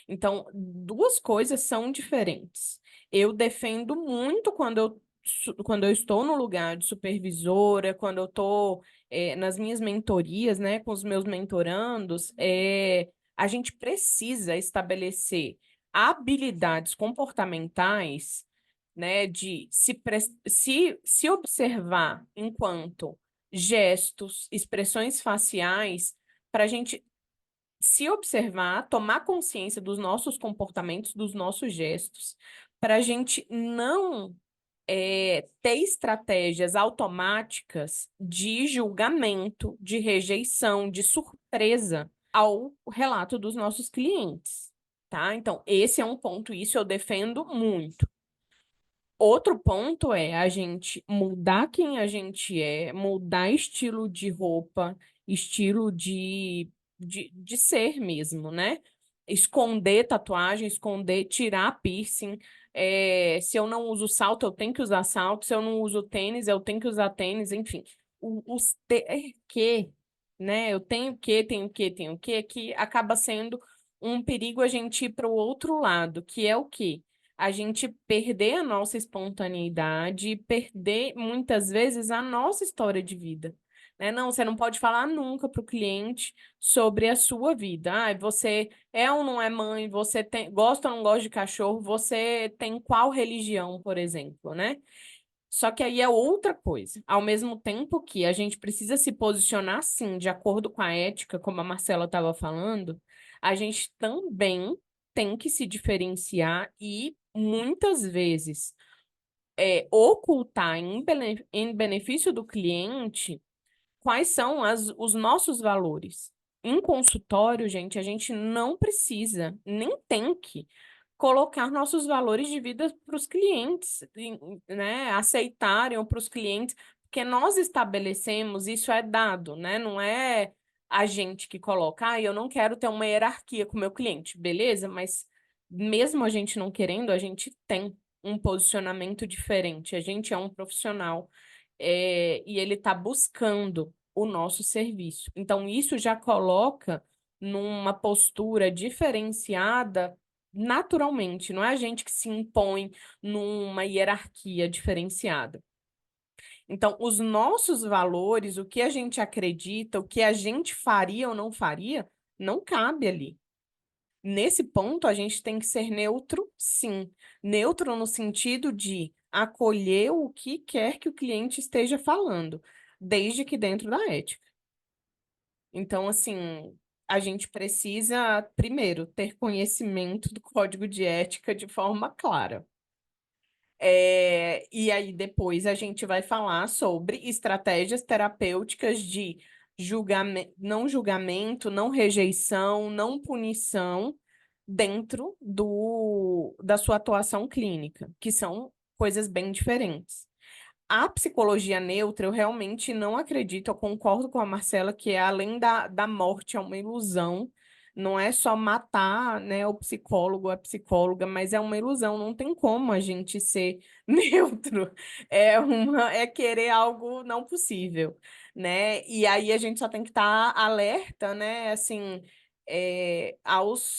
Então, duas coisas são diferentes. Eu defendo muito quando eu estou no lugar de supervisora, quando eu estou nas minhas mentorias, né, com os meus mentorandos, a gente precisa estabelecer habilidades comportamentais, né, de se observar enquanto gestos, expressões faciais, para a gente se observar, tomar consciência dos nossos comportamentos, dos nossos gestos, para a gente não ter estratégias automáticas de julgamento, de rejeição, de surpresa ao relato dos nossos clientes, tá? Então, esse é um ponto, isso eu defendo muito. Outro ponto é a gente mudar quem a gente é, mudar estilo de roupa, estilo de ser mesmo, né? Esconder tatuagem, esconder, tirar piercing. Se eu não uso salto, eu tenho que usar salto. Se eu não uso tênis, eu tenho que usar tênis. Enfim, os ter que, né? Eu tenho que acaba sendo um perigo a gente ir para o outro lado, que é o quê? A gente perder a nossa espontaneidade, perder muitas vezes a nossa história de vida. Né? Não, você não pode falar nunca para o cliente sobre a sua vida. Ah, você é ou não é mãe? Você gosta ou não gosta de cachorro? Você tem qual religião, por exemplo, né? Só que aí é outra coisa. Ao mesmo tempo que a gente precisa se posicionar, sim, de acordo com a ética, como a Marcela estava falando, a gente também tem que se diferenciar e, muitas vezes, ocultar em benefício do cliente quais são os nossos valores. Em consultório, gente, a gente não precisa, nem tem que colocar nossos valores de vida para os clientes, né? Aceitarem para os clientes, porque nós estabelecemos, isso é dado, né? Não é a gente que coloca, eu não quero ter uma hierarquia com o meu cliente, beleza? Mas mesmo a gente não querendo, a gente tem um posicionamento diferente. A gente é um profissional, e ele está buscando o nosso serviço. Então, isso já coloca numa postura diferenciada naturalmente, não é a gente que se impõe numa hierarquia diferenciada. Então, os nossos valores, o que a gente acredita, o que a gente faria ou não faria, não cabe ali. Nesse ponto, a gente tem que ser neutro, sim. Neutro no sentido de acolher o que quer que o cliente esteja falando, desde que dentro da ética. Então, assim, a gente precisa, primeiro, ter conhecimento do código de ética de forma clara. E aí, depois, a gente vai falar sobre estratégias terapêuticas de não julgamento, não rejeição, não punição dentro da sua atuação clínica, que são coisas bem diferentes. A psicologia neutra, eu realmente não acredito, eu concordo com a Marcela, que é além da morte, é uma ilusão. Não é só matar, né, o psicólogo, a psicóloga, mas é uma ilusão. Não tem como a gente ser neutro. É querer algo não possível, né? E aí a gente só tem que estar alerta, né, assim,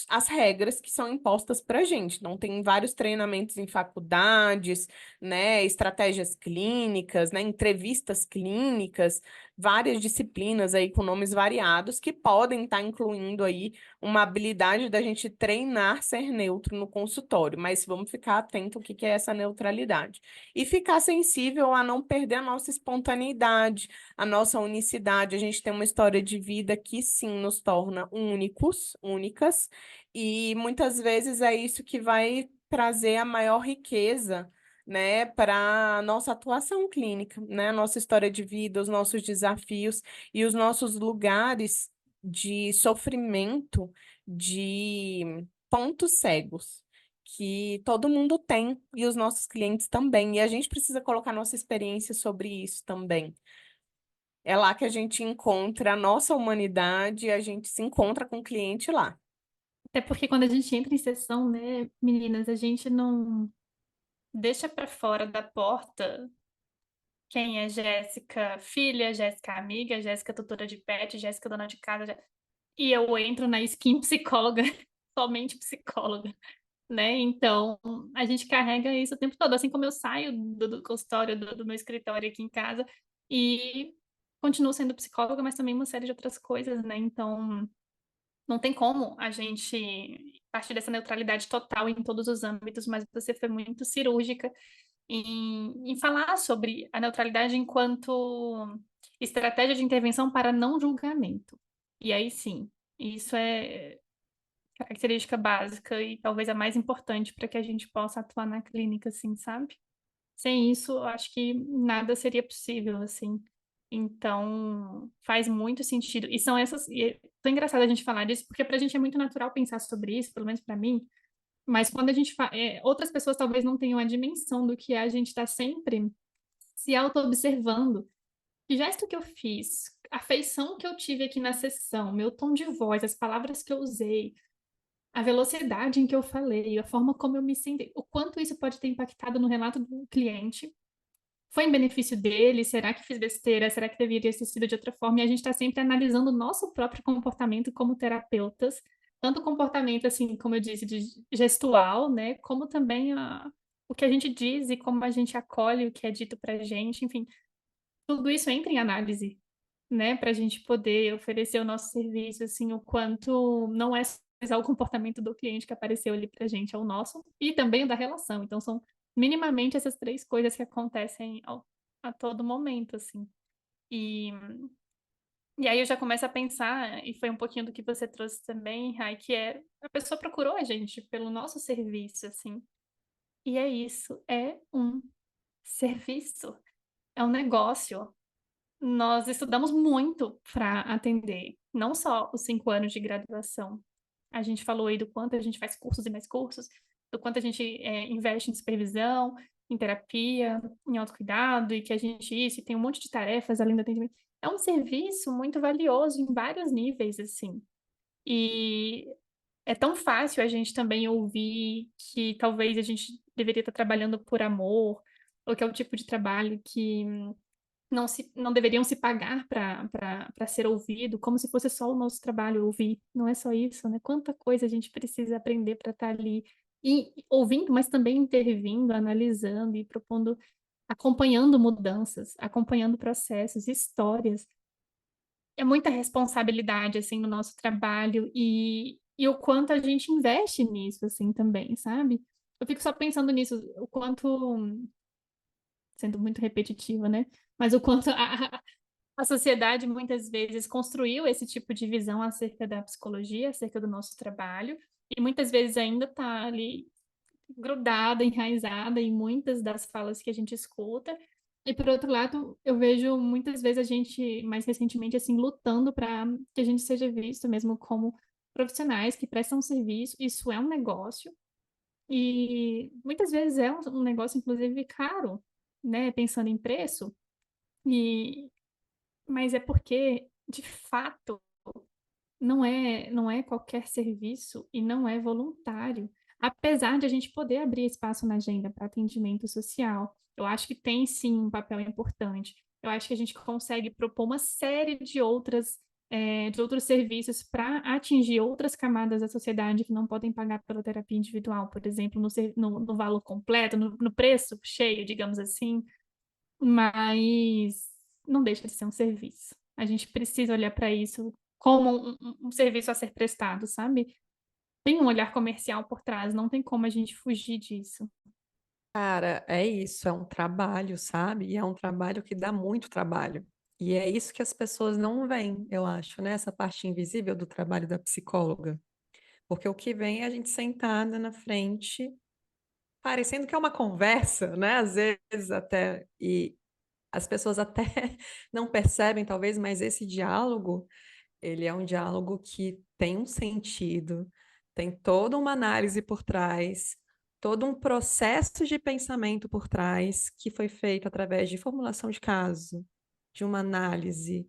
às regras que são impostas para a gente. Não tem vários treinamentos em faculdades, né, estratégias clínicas, né, entrevistas clínicas, várias disciplinas aí com nomes variados que podem estar incluindo aí uma habilidade da gente treinar ser neutro no consultório, mas vamos ficar atento ao que é essa neutralidade e ficar sensível a não perder a nossa espontaneidade, a nossa unicidade. A gente tem uma história de vida que sim nos torna únicos, únicas, e muitas vezes é isso que vai trazer a maior riqueza, né, para a nossa atuação clínica, né, a nossa história de vida, os nossos desafios e os nossos lugares de sofrimento, de pontos cegos, que todo mundo tem e os nossos clientes também, e a gente precisa colocar nossa experiência sobre isso também. É lá que a gente encontra a nossa humanidade e a gente se encontra com o cliente lá. Até porque quando a gente entra em sessão, né, meninas, a gente não deixa para fora da porta quem é Jéssica filha, Jéssica amiga, Jéssica tutora de pet, Jéssica dona de casa. E eu entro na skin psicóloga, somente psicóloga, né? Então, a gente carrega isso o tempo todo, assim como eu saio do consultório, do meu escritório aqui em casa e continuo sendo psicóloga, mas também uma série de outras coisas, né? Então, não tem como a gente partir dessa neutralidade total em todos os âmbitos, mas você foi muito cirúrgica em falar sobre a neutralidade enquanto estratégia de intervenção para não julgamento. E aí sim, isso é característica básica e talvez a mais importante para que a gente possa atuar na clínica, assim, sabe? Sem isso, eu acho que nada seria possível, assim. Então, faz muito sentido. E são essas. E é tão engraçado a gente falar disso, porque pra gente é muito natural pensar sobre isso, pelo menos pra mim. Mas quando a gente outras pessoas talvez não tenham a dimensão do que é a gente estar sempre se auto-observando. Que gesto que eu fiz, a feição que eu tive aqui na sessão, meu tom de voz, as palavras que eu usei, a velocidade em que eu falei, a forma como eu me senti, o quanto isso pode ter impactado no relato do cliente. Foi em benefício dele? Será que fiz besteira? Será que deveria ter sido de outra forma? E a gente está sempre analisando o nosso próprio comportamento como terapeutas, tanto o comportamento, assim, como eu disse, de gestual, né? Como também o que a gente diz e como a gente acolhe o que é dito para a gente, enfim, tudo isso entra em análise, né? Para a gente poder oferecer o nosso serviço, assim, o quanto não é só o comportamento do cliente que apareceu ali para a gente, é o nosso e também o da relação. Então, são minimamente essas três coisas que acontecem a todo momento, assim. E, e aí eu já começo a pensar, e foi um pouquinho do que você trouxe também, Rai, que é a pessoa procurou a gente pelo nosso serviço, assim. E é isso, é um serviço, é um negócio. Nós estudamos muito para atender, não só os 5 anos de graduação. A gente falou aí do quanto a gente faz cursos e mais cursos, do quanto a gente investe em supervisão, em terapia, em autocuidado, e que a gente isso, e tem um monte de tarefas além do atendimento. É um serviço muito valioso em vários níveis, assim. E é tão fácil a gente também ouvir que talvez a gente deveria estar trabalhando por amor, ou que é o tipo de trabalho que não deveriam se pagar para ser ouvido, como se fosse só o nosso trabalho ouvir. Não é só isso, né? Quanta coisa a gente precisa aprender para estar ali e ouvindo, mas também intervindo, analisando e propondo, acompanhando mudanças, acompanhando processos, histórias. É muita responsabilidade assim no nosso trabalho e o quanto a gente investe nisso assim também, sabe? Eu fico só pensando nisso, o quanto, sendo muito repetitiva, né? Mas o quanto a sociedade muitas vezes construiu esse tipo de visão acerca da psicologia, acerca do nosso trabalho, e muitas vezes ainda está ali grudada, enraizada em muitas das falas que a gente escuta. E por outro lado, eu vejo muitas vezes a gente, mais recentemente, assim, lutando para que a gente seja visto mesmo como profissionais que prestam serviço. Isso é um negócio e muitas vezes é um negócio, inclusive, caro, né? Pensando em preço. E mas é porque, de fato, não é qualquer serviço e não é voluntário. Apesar de a gente poder abrir espaço na agenda para atendimento social, eu acho que tem sim um papel importante. Eu acho que a gente consegue propor uma série de outros serviços para atingir outras camadas da sociedade que não podem pagar pela terapia individual, por exemplo, no valor completo, no preço cheio, digamos assim, mas não deixa de ser um serviço. A gente precisa olhar para isso como um serviço a ser prestado, sabe? Tem um olhar comercial por trás, não tem como a gente fugir disso. Cara, é isso, é um trabalho, sabe? E é um trabalho que dá muito trabalho. E é isso que as pessoas não veem, eu acho, né? Essa parte invisível do trabalho da psicóloga. Porque o que vem é a gente sentada na frente, parecendo que é uma conversa, né? Às vezes até, e as pessoas até não percebem, talvez, mas esse diálogo, ele é um diálogo que tem um sentido, tem toda uma análise por trás, todo um processo de pensamento por trás, que foi feito através de formulação de caso, de uma análise,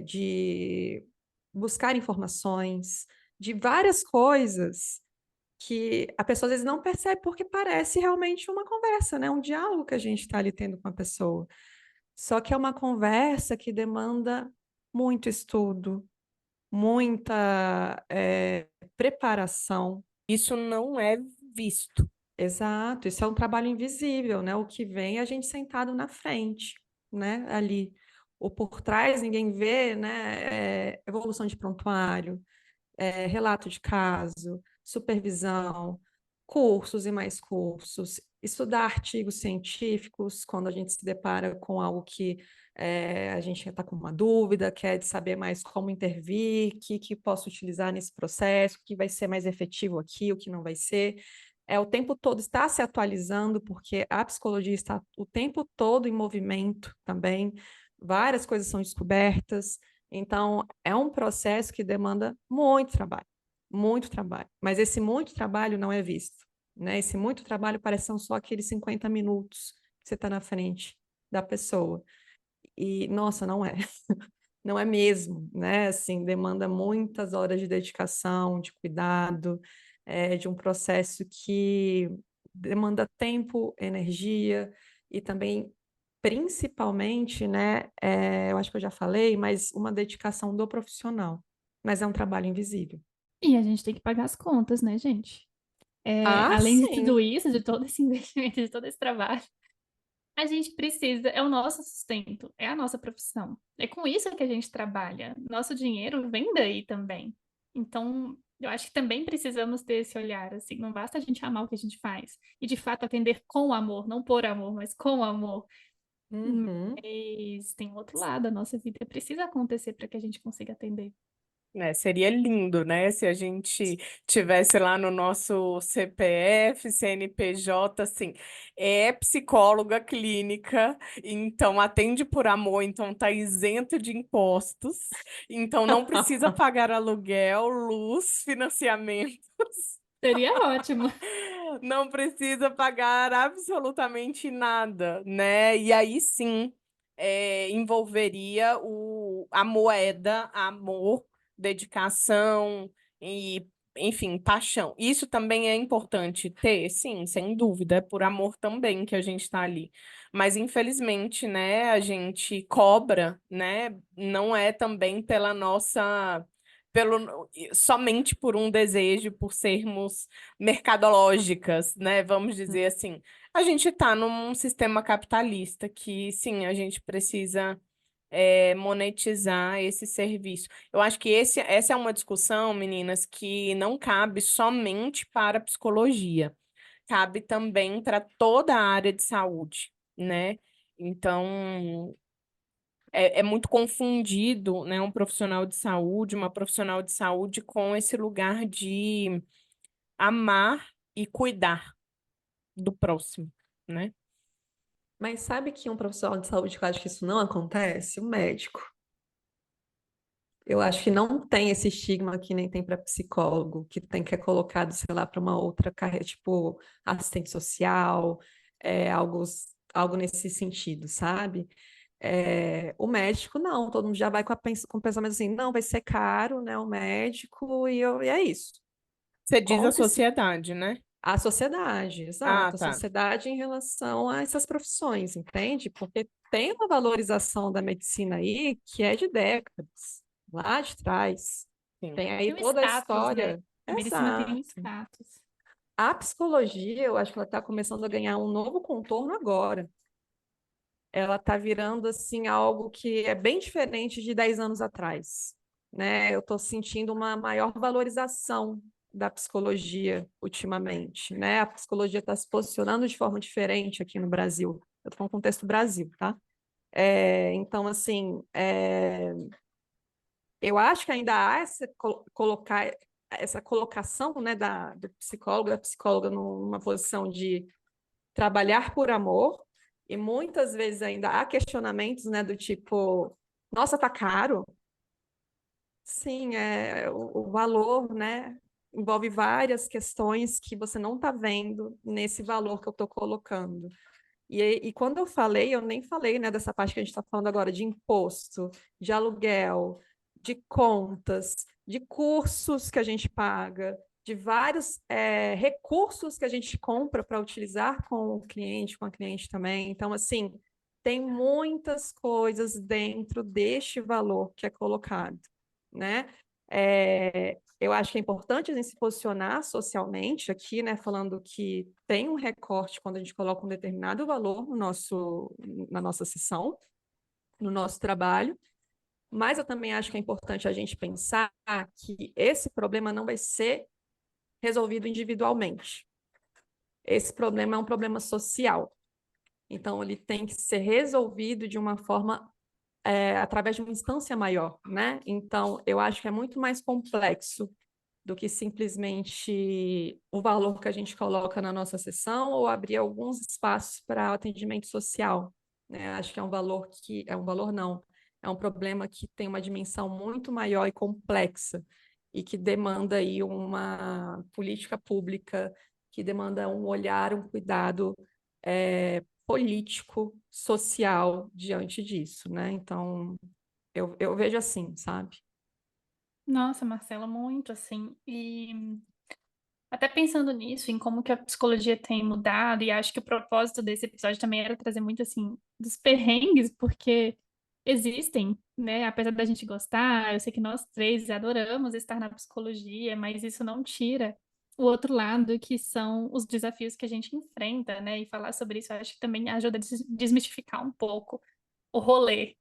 de buscar informações, de várias coisas que a pessoa às vezes não percebe porque parece realmente uma conversa, né? Um diálogo que a gente está ali tendo com a pessoa. Só que é uma conversa que demanda muito estudo, muita preparação. Isso não é visto. Exato, isso é um trabalho invisível, né? O que vem é a gente sentado na frente, né? Ali. O por trás ninguém vê, né? Evolução de prontuário, relato de caso, supervisão, cursos e mais cursos, estudar artigos científicos quando a gente se depara com algo que a gente está com uma dúvida, quer de saber mais como intervir, o que posso utilizar nesse processo, o que vai ser mais efetivo aqui, o que não vai ser. O tempo todo está se atualizando, porque a psicologia está o tempo todo em movimento também, várias coisas são descobertas, então, é um processo que demanda muito trabalho. Mas esse muito trabalho não é visto, né? Esse muito trabalho parece são só aqueles 50 minutos que você está na frente da pessoa. E, nossa, não é. Não é mesmo, né? Assim, demanda muitas horas de dedicação, de cuidado, de um processo que demanda tempo, energia e também principalmente, né, eu acho que eu já falei, mas uma dedicação do profissional. Mas é um trabalho invisível. E a gente tem que pagar as contas, né, gente? Ah, Além de tudo sim. isso, de todo esse investimento, de todo esse trabalho, a gente precisa, é o nosso sustento, é a nossa profissão. É com isso que a gente trabalha. Nosso dinheiro vem daí também. Então, eu acho que também precisamos ter esse olhar, assim, não basta a gente amar o que a gente faz. E de fato atender com amor, não por amor, mas com amor. Uhum. Mas tem outro lado, a nossa vida precisa acontecer para que a gente consiga atender. Seria lindo, né, se a gente tivesse lá no nosso CPF, CNPJ, assim, é psicóloga clínica, então atende por amor, então tá isento de impostos, então não precisa pagar aluguel, luz, financiamento, Seria ótimo. não precisa pagar absolutamente nada, né? E aí sim, envolveria a moeda, amor, dedicação e, enfim, paixão. Isso também é importante ter, sim, sem dúvida, é por amor também que a gente está ali. Mas infelizmente, né, a gente cobra, né? Não é também pela nossa somente por um desejo, por sermos mercadológicas, né? Vamos dizer assim. A gente está num sistema capitalista que, sim, a gente precisa monetizar esse serviço. Eu acho que essa é uma discussão, meninas, que não cabe somente para a psicologia, cabe também para toda a área de saúde, né? Então, é muito confundido, né, um profissional de saúde, uma profissional de saúde com esse lugar de amar e cuidar do próximo, né? Mas sabe que um profissional de saúde que eu acho que isso não acontece? O médico. Eu acho que não tem esse estigma que nem tem para psicólogo, que tem que é colocado, sei lá, para uma outra carreira, tipo assistente social, algo, algo nesse sentido, sabe? O médico, não, todo mundo já vai com o pensamento assim, não, vai ser caro, né, o médico, e é isso. Você diz Com a o psi- sociedade, né? a sociedade, Ah, exato, a tá. sociedade em relação a essas profissões, entende? Porque tem uma valorização da medicina aí que é de décadas, lá de trás. Sim. Tem aí Tem um toda a status, né? história. A medicina tem um Exato. status. A psicologia, eu acho que ela está começando a ganhar um novo contorno agora. Ela está virando assim algo que é bem diferente de 10 anos atrás, né? Eu estou sentindo uma maior valorização da psicologia ultimamente, né? A psicologia está se posicionando de forma diferente aqui no Brasil. Eu estou falando contexto Brasil, tá? Então, assim, eu acho que ainda há essa colocação, né, do psicólogo, da psicóloga numa posição de trabalhar por amor, e muitas vezes ainda há questionamentos, né, do tipo, nossa, tá caro? Sim, o valor, né, envolve várias questões que você não está vendo nesse valor que eu estou colocando. E quando eu falei, eu nem falei, né, dessa parte que a gente está falando agora, de imposto, de aluguel, de contas, de cursos que a gente paga, de vários recursos que a gente compra para utilizar com o cliente, com a cliente também. Então, assim, tem muitas coisas dentro deste valor que é colocado, né? Eu acho que é importante a gente se posicionar socialmente aqui, né? Falando que tem um recorte quando a gente coloca um determinado valor na nossa sessão, no nosso trabalho, mas eu também acho que é importante a gente pensar que esse problema não vai ser resolvido individualmente. Esse problema é um problema social. Então, ele tem que ser resolvido de uma forma, através de uma instância maior, né? Então, eu acho que é muito mais complexo do que simplesmente o valor que a gente coloca na nossa sessão ou abrir alguns espaços para atendimento social, né? Acho que é um valor não, é um problema que tem uma dimensão muito maior e complexa e que demanda aí uma política pública, que demanda um olhar, um cuidado político, social diante disso, né? Então, eu vejo assim, sabe? Nossa, Marcela, muito assim. E até pensando nisso, em como que a psicologia tem mudado, e acho que o propósito desse episódio também era trazer muito assim dos perrengues, porque existem, né? Apesar da gente gostar, eu sei que nós três adoramos estar na psicologia, mas isso não tira o outro lado, que são os desafios que a gente enfrenta, né? E falar sobre isso, eu acho que também ajuda a desmistificar um pouco o rolê.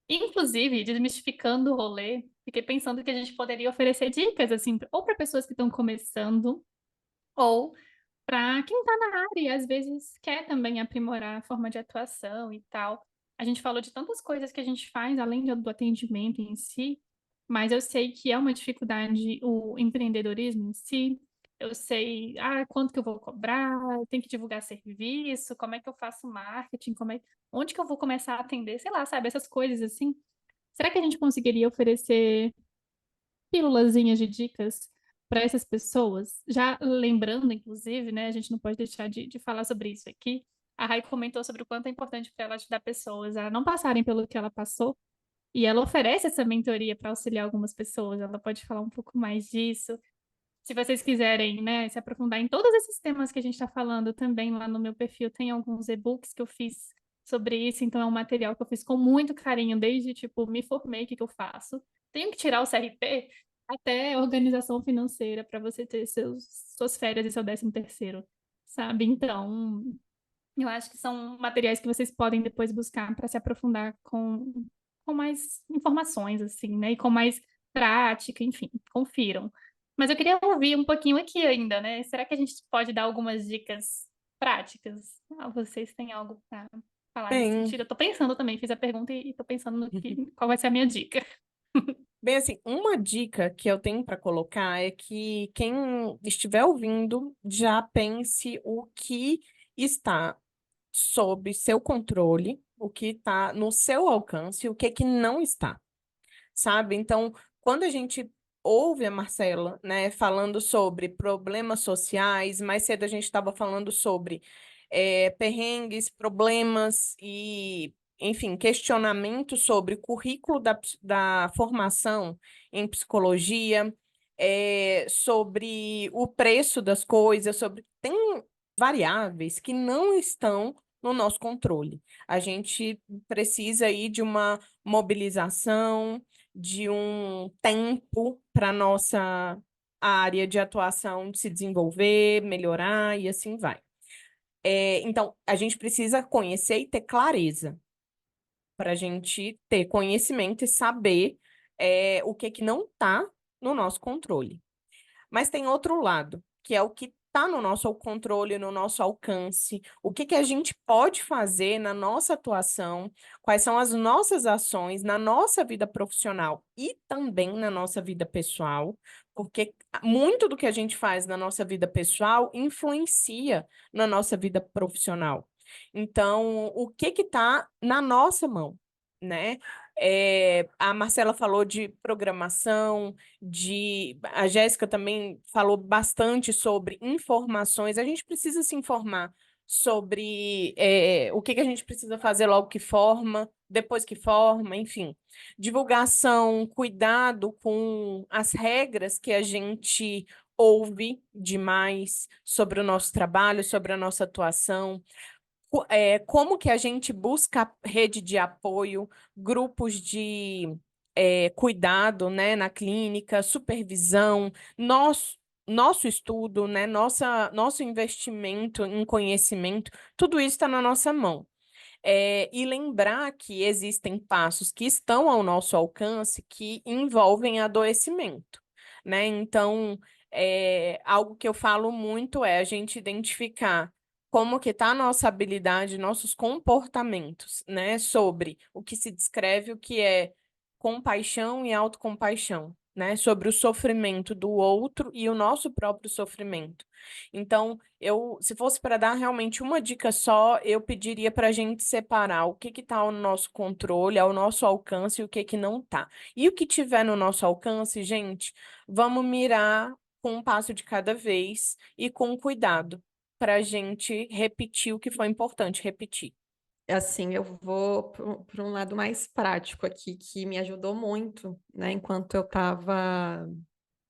Inclusive, desmistificando o rolê, fiquei pensando que a gente poderia oferecer dicas, assim, ou para pessoas que estão começando, ou para quem está na área e às vezes quer também aprimorar a forma de atuação e tal. A gente falou de tantas coisas que a gente faz além do atendimento em si, mas eu sei que é uma dificuldade o empreendedorismo em si. Eu sei, quanto que eu vou cobrar, eu tenho que divulgar serviço, como é que eu faço marketing, onde que eu vou começar a atender, sei lá, sabe, essas coisas assim. Será que a gente conseguiria oferecer pílulazinhas de dicas para essas pessoas? Já lembrando, inclusive, né, a gente não pode deixar de falar sobre isso aqui. A Rai comentou sobre o quanto é importante para ela ajudar pessoas a não passarem pelo que ela passou. E ela oferece essa mentoria para auxiliar algumas pessoas. Ela pode falar um pouco mais disso. Se vocês quiserem, né, se aprofundar em todos esses temas que a gente está falando, também lá no meu perfil tem alguns e-books que eu fiz sobre isso. Então, é um material que eu fiz com muito carinho, desde, tipo, me formei, o que que eu faço. Tenho que tirar o CRP, até organização financeira para você ter suas férias e seu 13º, sabe? Então, eu acho que são materiais que vocês podem depois buscar para se aprofundar com mais informações, assim, né? E com mais prática, enfim, confiram. Mas eu queria ouvir um pouquinho aqui ainda, né? Será que a gente pode dar algumas dicas práticas? Vocês têm algo para falar nesse Bem, sentido? Eu tô pensando também, fiz a pergunta e tô pensando qual vai ser a minha dica. bem assim, uma dica que eu tenho para colocar é que quem estiver ouvindo já pense o que está sob seu controle, o que está no seu alcance e o que não está, sabe? Então, quando a gente ouve a Marcela, né, falando sobre problemas sociais, mais cedo a gente estava falando sobre perrengues, problemas e, enfim, questionamentos sobre o currículo da formação em psicologia, sobre o preço das coisas, tem variáveis que não estão no nosso controle. A gente precisa aí de uma mobilização, de um tempo para nossa área de atuação se desenvolver, melhorar e assim vai. Então, a gente precisa conhecer e ter clareza para a gente ter conhecimento e saber o que que não está no nosso controle. Mas tem outro lado, que é o que está no nosso controle, no nosso alcance, o que que a gente pode fazer na nossa atuação, quais são as nossas ações na nossa vida profissional e também na nossa vida pessoal, porque muito do que a gente faz na nossa vida pessoal influencia na nossa vida profissional. Então, o que que está na nossa mão, né? A Marcela falou de programação, a Jéssica também falou bastante sobre informações. A gente precisa se informar sobre o que que a gente precisa fazer logo que forma, depois que forma, enfim. Divulgação, cuidado com as regras que a gente ouve demais sobre o nosso trabalho, sobre a nossa atuação, como que a gente busca rede de apoio, grupos de cuidado, né, na clínica, supervisão, nosso estudo, né, nosso investimento em conhecimento, tudo isso está na nossa mão. E lembrar que existem passos que estão ao nosso alcance que envolvem adoecimento, né? Então, algo que eu falo muito é a gente identificar como que está a nossa habilidade, nossos comportamentos, né? Sobre o que se descreve, o que é compaixão e autocompaixão, né? Sobre o sofrimento do outro e o nosso próprio sofrimento. Então, se fosse para dar realmente uma dica só, eu pediria para a gente separar o que está ao nosso controle, ao nosso alcance e o que não está. E o que tiver no nosso alcance, gente, vamos mirar com um passo de cada vez e com cuidado, para a gente repetir o que foi importante repetir. Assim, eu vou para um lado mais prático aqui, que me ajudou muito, né, enquanto eu estava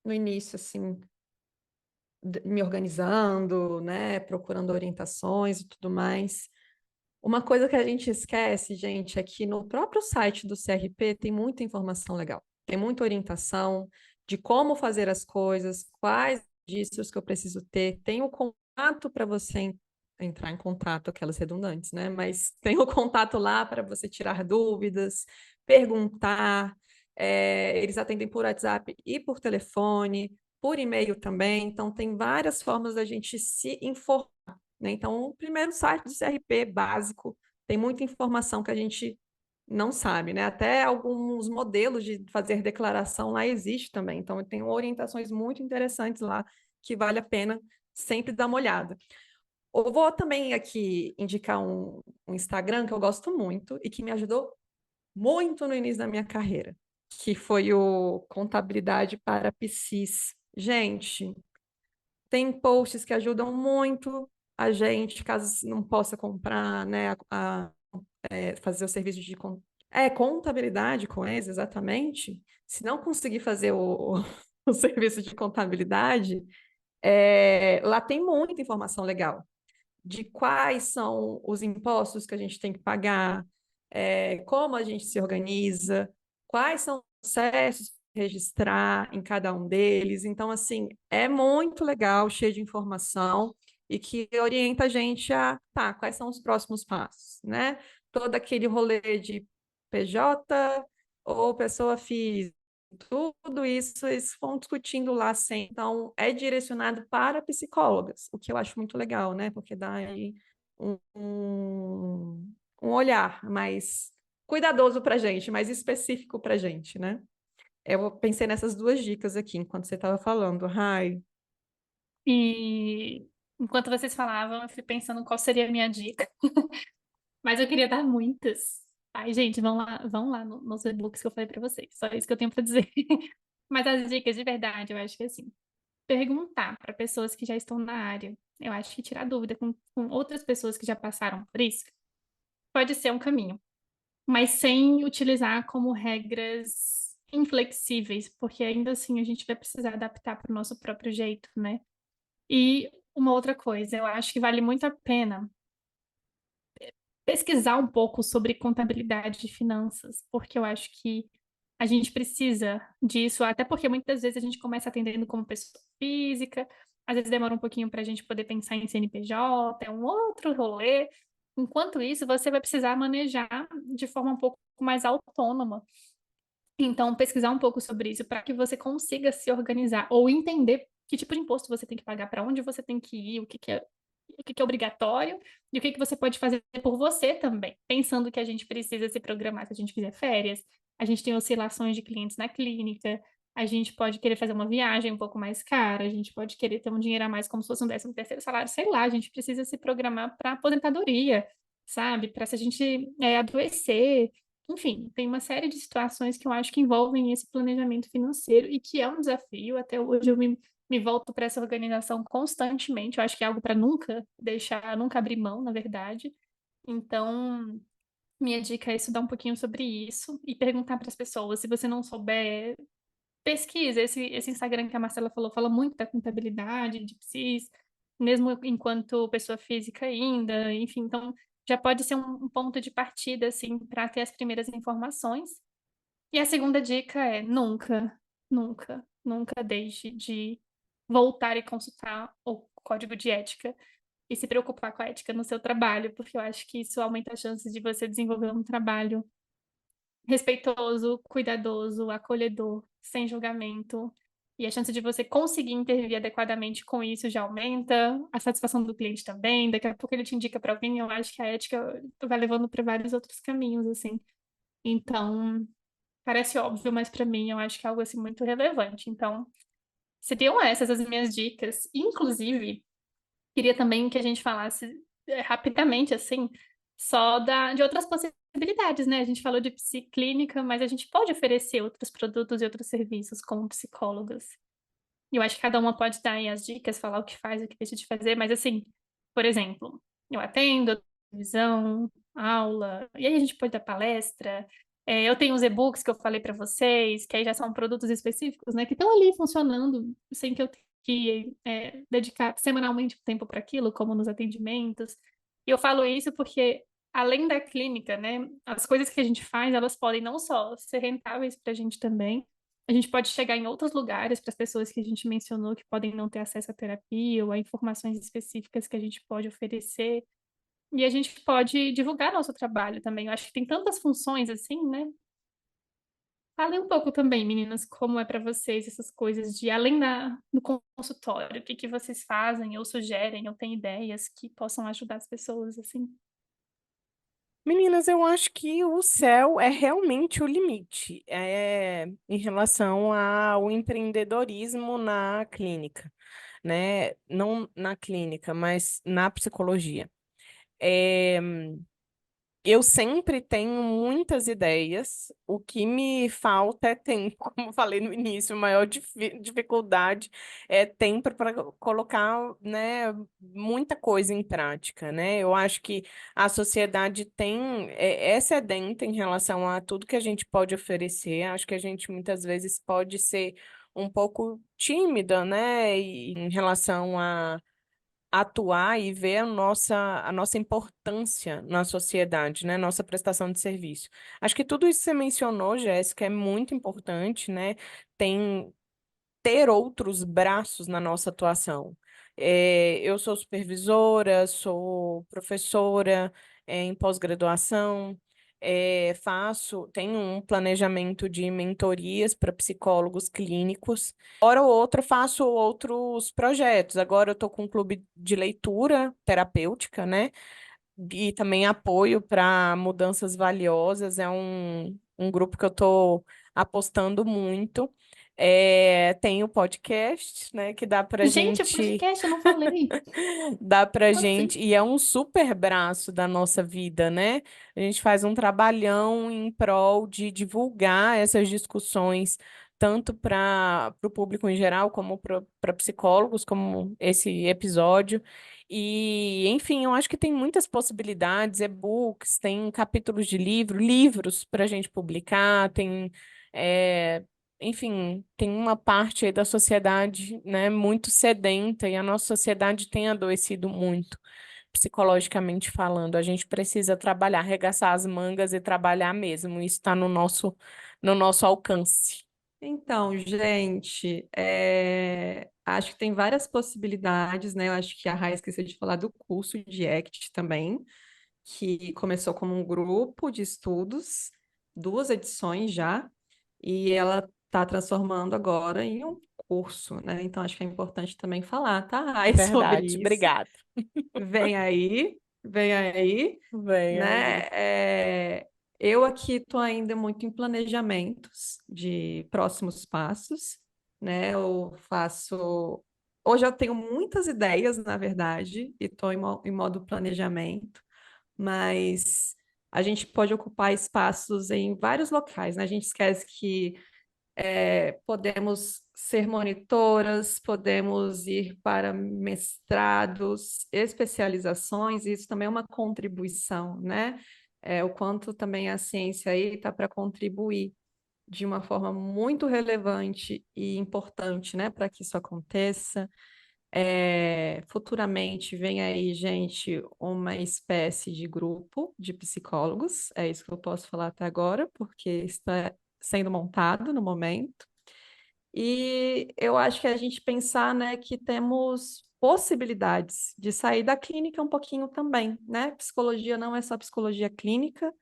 no início, assim, me organizando, né, procurando orientações e tudo mais. Uma coisa que a gente esquece, gente, é que no próprio site do CRP tem muita informação legal. Tem muita orientação de como fazer as coisas, quais registros que eu preciso ter. Tem o contato para você entrar em contato, aquelas redundantes, né? Mas tem o contato lá para você tirar dúvidas, perguntar. Eles atendem por WhatsApp e por telefone, por e-mail também. Então, tem várias formas da gente se informar, né? Então, o primeiro site do CRP básico tem muita informação que a gente não sabe, né? Até alguns modelos de fazer declaração lá existe também. Então, tem orientações muito interessantes lá que vale a pena sempre dar uma olhada. Eu vou também aqui indicar um Instagram que eu gosto muito e que me ajudou muito no início da minha carreira, que foi o Contabilidade para PCs. Gente, tem posts que ajudam muito a gente, caso não possa comprar, né, fazer o serviço de contabilidade com eles, exatamente. Se não conseguir fazer o serviço de contabilidade, lá tem muita informação legal de quais são os impostos que a gente tem que pagar, como a gente se organiza, quais são os processos para registrar em cada um deles. Então, assim, é muito legal, cheio de informação e que orienta a gente a, tá, quais são os próximos passos, né? Todo aquele rolê de PJ ou pessoa física, tudo isso eles vão discutindo lá sempre. Então, é direcionado para psicólogas, o que eu acho muito legal, né? Porque dá aí um olhar mais cuidadoso para a gente, mais específico para a gente, né? Eu pensei nessas duas dicas aqui enquanto você estava falando. Ai, E enquanto vocês falavam, eu fui pensando qual seria a minha dica. Mas eu queria dar muitas. Ai, gente, vão lá nos e-books que eu falei pra vocês. Só isso que eu tenho pra dizer. Mas as dicas de verdade, eu acho que assim, perguntar para pessoas que já estão na área. Eu acho que tirar dúvida com outras pessoas que já passaram por isso pode ser um caminho, mas sem utilizar como regras inflexíveis, porque ainda assim a gente vai precisar adaptar para o nosso próprio jeito, né? E uma outra coisa, eu acho que vale muito a pena pesquisar um pouco sobre contabilidade de finanças, porque eu acho que a gente precisa disso, até porque muitas vezes a gente começa atendendo como pessoa física, às vezes demora um pouquinho para a gente poder pensar em CNPJ, é um outro rolê. Enquanto isso, você vai precisar manejar de forma um pouco mais autônoma. Então, pesquisar um pouco sobre isso para que você consiga se organizar ou entender que tipo de imposto você tem que pagar, para onde você tem que ir, o que é obrigatório e o que você pode fazer por você também. Pensando que a gente precisa se programar se a gente fizer férias, a gente tem oscilações de clientes na clínica, a gente pode querer fazer uma viagem um pouco mais cara, a gente pode querer ter um dinheiro a mais como se fosse um 13º salário, sei lá, a gente precisa se programar para aposentadoria, sabe? Para se a gente adoecer. Enfim, tem uma série de situações que eu acho que envolvem esse planejamento financeiro e que é um desafio. Até hoje eu me volto para essa organização constantemente. Eu acho que é algo para nunca deixar, nunca abrir mão, na verdade. Então, minha dica é estudar um pouquinho sobre isso e perguntar para as pessoas. Se você não souber, pesquisa. Esse Instagram que a Marcela falou, fala muito da contabilidade, de psis, mesmo enquanto pessoa física ainda, enfim, então já pode ser um ponto de partida, assim, para ter as primeiras informações. E a segunda dica é nunca, nunca, nunca deixe de voltar e consultar o código de ética e se preocupar com a ética no seu trabalho, porque eu acho que isso aumenta as chances de você desenvolver um trabalho respeitoso, cuidadoso, acolhedor, sem julgamento. E a chance de você conseguir intervir adequadamente com isso já aumenta, a satisfação do cliente também. Daqui a pouco ele te indica para alguém, eu acho que a ética vai levando para vários outros caminhos, assim. Então, parece óbvio, mas para mim eu acho que é algo assim muito relevante. Então, seriam essas as minhas dicas. Inclusive, queria também que a gente falasse rapidamente, assim, só de outras possibilidades, né? A gente falou de psiclínica, mas a gente pode oferecer outros produtos e outros serviços como psicólogas. E eu acho que cada uma pode dar aí as dicas, falar o que faz, o que deixa de fazer, mas assim, por exemplo, eu atendo, eu dou visão, aula, e aí a gente pode dar palestra. Eu tenho os e-books que eu falei para vocês, que aí já são produtos específicos, né, que estão ali funcionando sem que eu tenha que dedicar semanalmente tempo para aquilo, como nos atendimentos. E eu falo isso porque, além da clínica, né, as coisas que a gente faz, elas podem não só ser rentáveis para a gente também, a gente pode chegar em outros lugares para as pessoas que a gente mencionou que podem não ter acesso à terapia ou a informações específicas que a gente pode oferecer. E a gente pode divulgar nosso trabalho também. Eu acho que tem tantas funções assim, né? Falem um pouco também, meninas, como é para vocês essas coisas de além do consultório, o que que vocês fazem ou sugerem ou têm ideias que possam ajudar as pessoas assim. Meninas, eu acho que o céu é realmente o limite, em relação ao empreendedorismo na clínica, né? Não na clínica, mas na psicologia. É, eu sempre tenho muitas ideias, o que me falta é tempo, como eu falei no início, a maior dificuldade é tempo para colocar, né, muita coisa em prática, né? Eu acho que a sociedade é sedenta em relação a tudo que a gente pode oferecer, acho que a gente muitas vezes pode ser um pouco tímida, né, em relação a atuar e ver a nossa importância na sociedade, né? Nossa prestação de serviço. Acho que tudo isso que você mencionou, Jéssica, é muito importante, né? Tem ter outros braços na nossa atuação. Eu sou supervisora, sou professora, em pós-graduação, tenho um planejamento de mentorias para psicólogos clínicos. Hora ou outra faço outros projetos. Agora eu estou com um clube de leitura terapêutica, né? E também apoio para mudanças valiosas. É um grupo que eu estou apostando muito. Tem o podcast, né? Que dá para Gente, o gente. podcast eu não falei. Dá pra Como assim? gente, e é um super braço da nossa vida, né? A gente faz um trabalhão em prol de divulgar essas discussões, tanto para o público em geral, como para psicólogos, como esse episódio. E, enfim, eu acho que tem muitas possibilidades, e-books, tem capítulos de livros para a gente publicar, é, enfim, tem uma parte aí da sociedade, né, muito sedenta e a nossa sociedade tem adoecido muito, psicologicamente falando. A gente precisa trabalhar, arregaçar as mangas e trabalhar mesmo. Isso está no nosso alcance. Então, gente, acho que tem várias possibilidades, né? Eu acho que a Raia esqueceu de falar do curso de ACT também, que começou como um grupo de estudos, 2 edições já, e ela está transformando agora em um curso, né? Então, acho que é importante também falar, tá, Raia, sobre Verdade. isso. Obrigada. Vem aí, Vem aí. né? Eu aqui estou ainda muito em planejamentos de próximos passos, né? Eu faço. Hoje eu tenho muitas ideias, na verdade, e estou em modo planejamento, mas a gente pode ocupar espaços em vários locais, né? A gente esquece que podemos ser monitoras, podemos ir para mestrados, especializações, e isso também é uma contribuição, né? O quanto também a ciência aí está para contribuir. de uma forma muito relevante e importante, né, para que isso aconteça. Futuramente vem aí, gente, uma espécie de grupo de psicólogos, é isso que eu posso falar até agora, porque está sendo montado no momento. E eu acho que a gente pensar, né, que temos possibilidades de sair da clínica um pouquinho também, né? Psicologia não é só psicologia clínica,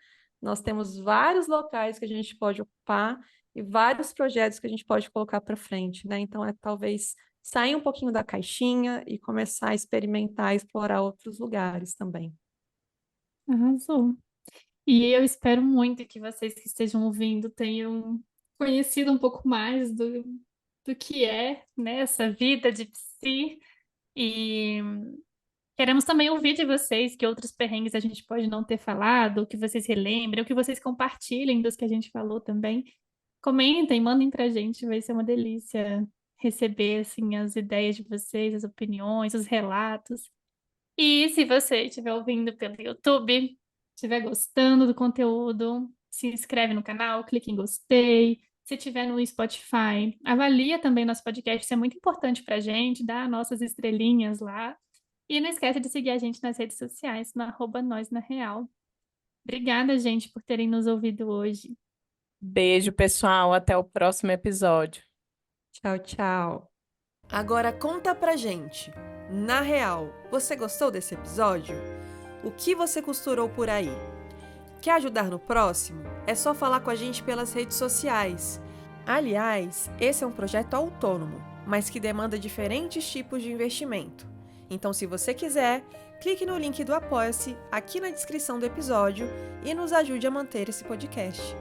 nós temos vários locais que a gente pode ocupar e vários projetos que a gente pode colocar para frente, né? Então é talvez sair um pouquinho da caixinha e começar a experimentar, explorar outros lugares também. Arrasou. E eu espero muito que vocês que estejam ouvindo tenham conhecido um pouco mais do que é, né, essa vida de psi. E queremos também ouvir de vocês que outros perrengues a gente pode não ter falado, ou que vocês relembrem, ou que vocês compartilhem dos que a gente falou também. Comentem, mandem pra gente, vai ser uma delícia receber assim as ideias de vocês, as opiniões, os relatos. E se você estiver ouvindo pelo YouTube, estiver gostando do conteúdo, se inscreve no canal, clique em gostei. Se estiver no Spotify, avalia também nosso podcast, isso é muito importante pra gente, dá nossas estrelinhas lá. E não esquece de seguir a gente nas redes sociais, no @nós na real. Obrigada, gente, por terem nos ouvido hoje. Beijo, pessoal. Até o próximo episódio. Tchau, tchau. Agora conta pra gente. Na real, você gostou desse episódio? O que você costurou por aí? Quer ajudar no próximo? É só falar com a gente pelas redes sociais. Aliás, esse é um projeto autônomo, mas que demanda diferentes tipos de investimento. Então, se você quiser, clique no link do Apoia-se aqui na descrição do episódio e nos ajude a manter esse podcast.